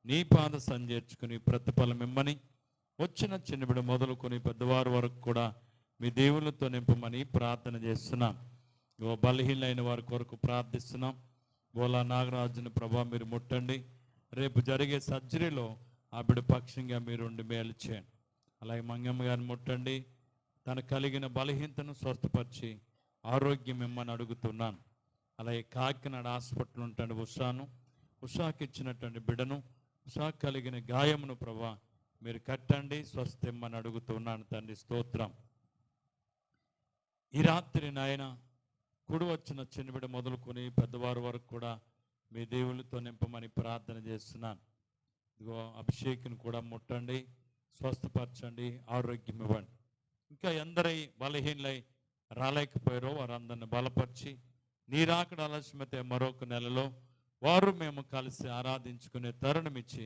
నీ పాద సంచేర్చుకుని ప్రతిఫలం ఇమ్మని, వచ్చిన చిన్నబిడ మొదలుకొని పెద్దవారి వరకు కూడా మీ దేవుళ్ళతో నింపమని ప్రార్థన చేస్తున్నాం. బలహీనైన వారి కొరకు ప్రార్థిస్తున్నాం. బోలా నాగరాజుని ప్రభా మీరు ముట్టండి. రేపు జరిగే సర్జరీలో ఆ బిడ్డ పక్షంగా మీరుండి మేలు చేయండి. అలాగే మంగమ్మ గారిని ముట్టండి. తనకు కలిగిన బలహీనతను స్వస్థపరిచి ఆరోగ్యం ఇమ్మని అడుగుతున్నాను. అలాగే కాకినాడ హాస్పిటల్ ఉంటాడు ఉషాకి ఇచ్చినటువంటి బిడ్డను, ఉషాకు కలిగిన గాయమును ప్రభా మీరు కట్టండి, స్వస్థ ఇమ్మని అడుగుతున్నాను తండ్రి. స్తోత్రం. ఈ రాత్రి నాయన కుడి వచ్చిన చిన్న బిడ్డ మొదలుకొని పెద్దవారి వరకు కూడా మీ దేవుళ్ళతో నింపమని ప్రార్థన చేస్తున్నాను. ఇదిగో అభిషేక్ని కూడా ముట్టండి, స్వస్థపరచండి, ఆరోగ్యం ఇవ్వండి. ఇంకా ఎందరై బలహీనలై రాలేకపోయారో వారందరిని బలపరిచి నీ రాకడ ఆలస్యమైతే మరొక నెలలో వారు మేము కలిసి ఆరాధించుకునే తరుణం ఇచ్చి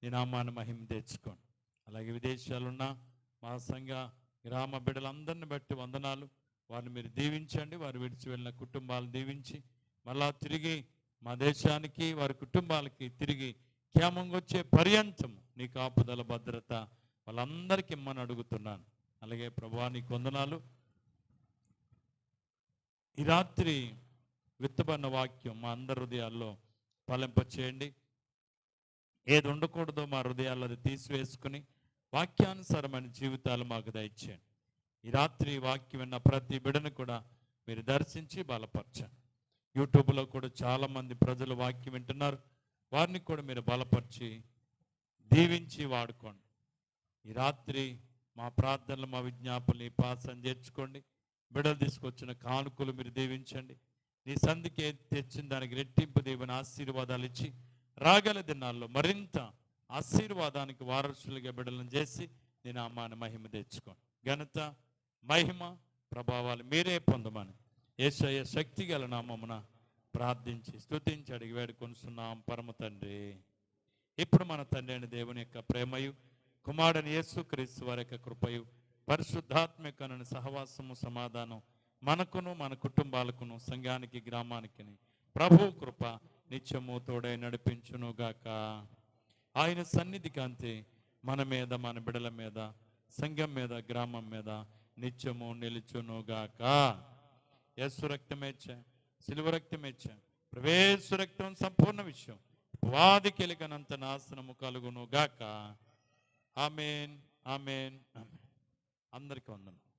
నీ నామాన్ని మహిమ తెచ్చుకోండి. అలాగే విదేశాలున్న మా సంఘ గ్రామ బిడ్డలందరిని బట్టి వందనాలు. వారిని మీరు దీవించండి. వారు విడిచి వెళ్ళిన కుటుంబాలను దీవించి మళ్ళా తిరిగి మా దేశానికి, వారి కుటుంబాలకి తిరిగి క్షేమంగా పర్యంతం నీ కాపుదల భద్రత వాళ్ళందరికీ ఇమ్మని అడుగుతున్నాను. అలాగే ప్రభువా నీకు వందనాలు. ఈ రాత్రి విత్తబడిన వాక్యం మా అందరి హృదయాల్లో ఫలింపచేయండి. ఏది ఉండకూడదో మా హృదయాల్లో అది తీసివేసుకుని వాక్యానుసారమైన జీవితాలు మాకు దయచేయండి. ఈ రాత్రి వాక్యం విన్న ప్రతి బిడ్డను కూడా మీరు దర్శించి బలపరచండి. యూట్యూబ్లో కూడా చాలామంది ప్రజలు వాక్యం వింటున్నారు. వారిని కూడా మీరు బలపరిచి దీవించి వాడుకోండి. ఈ రాత్రి మా ప్రార్థనలు, మా విజ్ఞాపనలు పాసం చేర్చుకోండి. బిడ్డలు తీసుకొచ్చిన కానుకలు మీరు దీవించండి. నీ సంధికి తెచ్చిన దానికి రెట్టింపు దేవుని ఆశీర్వాదాలు ఇచ్చి రాగల దినాల్లో మరింత ఆశీర్వాదానికి వారసులుగా బిడ్డలను చేసి నీ నామాన్ని మహిమ తెచ్చుకోండి. ఘనత, మహిమ, ప్రభావాలు మీరే పొందమని యేసయ్య శక్తి గల నామమున ప్రార్థించి స్తుతించి అడిగి వేడుకొనుచున్నాం పరమ తండ్రి. ఇప్పుడు మన తండ్రి అయిన దేవుని యొక్క ప్రేమయు, కుమారుడైన యేసుక్రీస్తు వారి యొక్క కృపయు, పరిశుద్ధాత్మికను సహవాసము, సమాధానం మనకును మన కుటుంబాలకును సంఘానికి, గ్రామానికి ప్రభు కృప నిత్యము తోడై నడిపించునుగాక. ఆయన సన్నిధి కాంతి మన మీద, మన బిడల మీద, సంఘం మీద, గ్రామం మీద నిత్యము నిలుచునుగాక. యేసు రక్తమేచ్చ, సిలువ రక్తమేచ్చ, ప్రవేశ రక్తం సంపూర్ణ విషయం వాది కెలికనంత నాశనము కలుగునుగాక. ఆమేన్, ఆమేన్, ఆమేన్. అందరికీ వందనం.